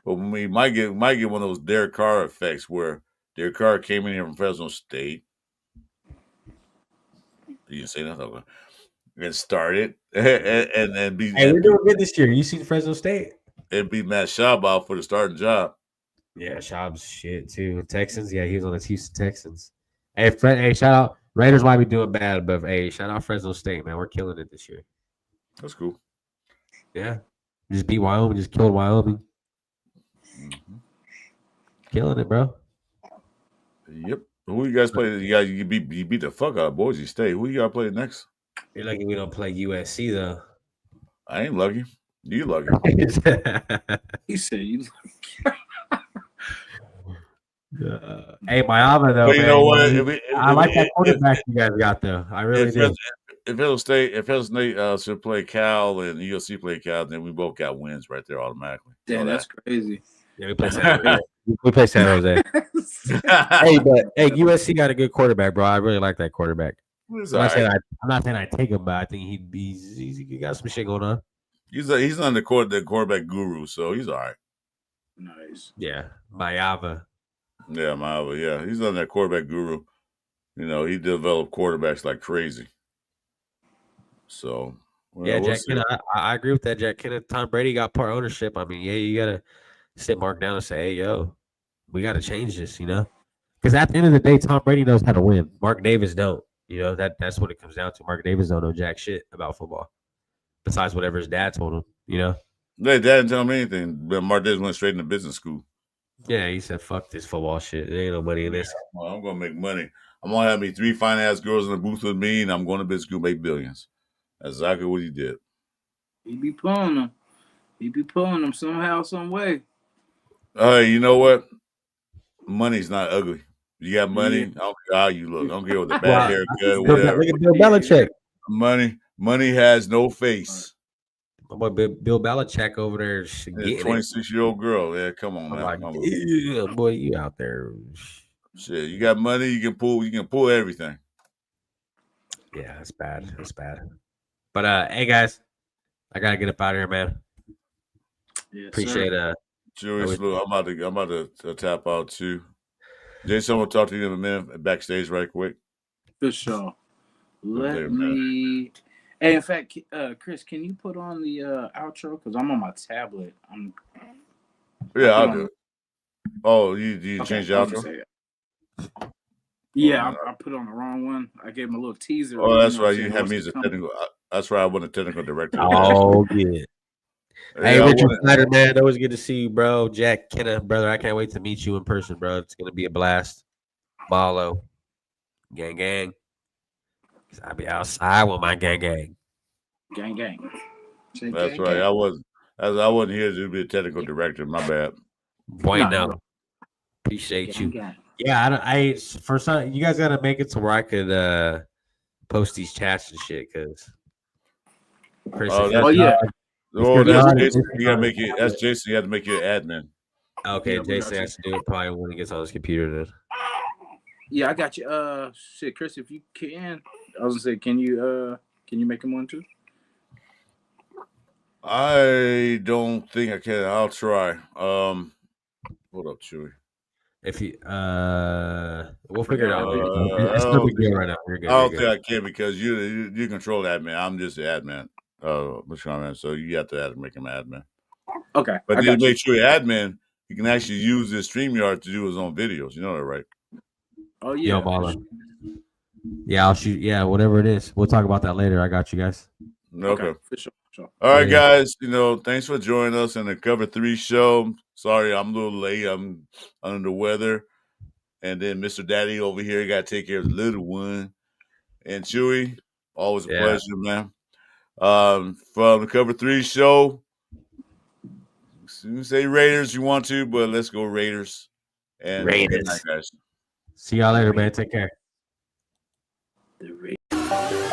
but we might get one of those Derek Carr effects where Derek Carr came in here from Fresno State. You didn't say nothing. And started and beat. Hey, we're doing good this year. You see Fresno State? And beat Matt Schaub out for the starting job. Yeah, Schaub's shit too. Texans, yeah, he was on the Houston Texans. Hey, shout out Raiders might be doing bad, but hey, shout out Fresno State, man. We're killing it this year. That's cool. Yeah, just beat Wyoming, just killed Wyoming. Mm-hmm. Killing it, bro. Yep. Who you guys play? You beat the fuck out of Boise State. Who you got to play next? You're lucky we don't play USC though. I ain't lucky. You lucky. He said you lucky. Hey, Miami though. But you know what? I like that quarterback you guys got though. I really do. If Fresno State should play Cal and USC play Cal, then we both got wins right there automatically. Damn, that's crazy. Yeah, we play San Jose. We play San Jose. Hey, USC got a good quarterback, bro. I really like that quarterback. I'm not saying I take him, but I think he got some shit going on. He's on the quarterback guru, so he's all right. Nice. Yeah, Mayava. Yeah, Mayava. Yeah, he's on that quarterback guru. You know, he developed quarterbacks like crazy. So yeah, Jack Kenna, I agree with that. Jack Kenna, Tom Brady got part ownership. I mean, yeah, you gotta sit Mark down and say, hey, yo, we gotta change this, you know, because at the end of the day, Tom Brady knows how to win. Mark Davis don't. You know, that's what it comes down to. Mark Davis don't know jack shit about football, besides whatever his dad told him. You know, their dad didn't tell him anything. But Mark Davis went straight into business school. Yeah, he said, "Fuck this football shit. There ain't no money in this." Well, I'm gonna make money. I'm gonna have me 3 fine ass girls in the booth with me, and I'm going to business school, make billions. That's exactly what he did. He be pulling them. He be pulling them somehow, some way. Hey, you know what? Money's not ugly. You got money. Yeah. I don't care how you look. I don't care with the bad haircut, whatever. Look at Bill Belichick. Money has no face. My boy Bill Belichick over there. 26-year-old girl. Yeah, come on, man. Like, yeah, boy, you out there. Shit, you got money. You can pull everything. Yeah, that's bad. That's bad. But hey, guys, I gotta get up out of here, man. Yes, appreciate Chuy, I'm about to tap out too. Jason, we'll talk to you in a minute backstage right quick. For sure. Let me. Hey, in fact, Chris, can you put on the outro? Because I'm on my tablet. Yeah, I'll do it. Oh, you changed the outro? Yeah, I put on the wrong one. I gave him a little teaser. Oh, that's right. You had me as a technical. That's right. I wasn't a technical director. Oh, yeah. Hey, Richard Snyder, man. Always good to see you, bro. Jack Kenna, brother. I can't wait to meet you in person, bro. It's going to be a blast. Malo. Gang. I'll be outside with my gang. Gang. That's right. I wasn't here to be a technical director. My bad. No. Appreciate you. Yeah, for some, you guys gotta make it to where I could post these chats and shit. Because that's Jason. You gotta make it. That's Jason. You have to make you an admin. Okay, Jason has to do it probably when he gets on his computer. Then. Yeah, I got you. Shit, Chris, if you can, I was gonna say, can you make him one too? I don't think I can. I'll try. Hold up, Chuy. If you we'll figure it out. It's no big deal right now. You're good. I don't think I can because you control admin. I'm just the admin. So you have to make him admin. Okay, But I then got you. make sure your admin, he can actually use this StreamYard to do his own videos. You know that, right? Oh Yo, yeah. baller. Yeah, I'll shoot. Yeah, whatever it is. We'll talk about that later. I got you guys. Okay. Okay, for sure. All right, Yeah. guys. Thanks for joining us in the Cover 3 show. Sorry, I'm a little late. I'm under the weather. And then Mr. Daddy over here got to take care of the little one. And Chuy, always a pleasure, man. From the Cover 3 show, you say Raiders you want to, but let's go Raiders. And good night, Raiders. guys. See y'all later, man. Take care. The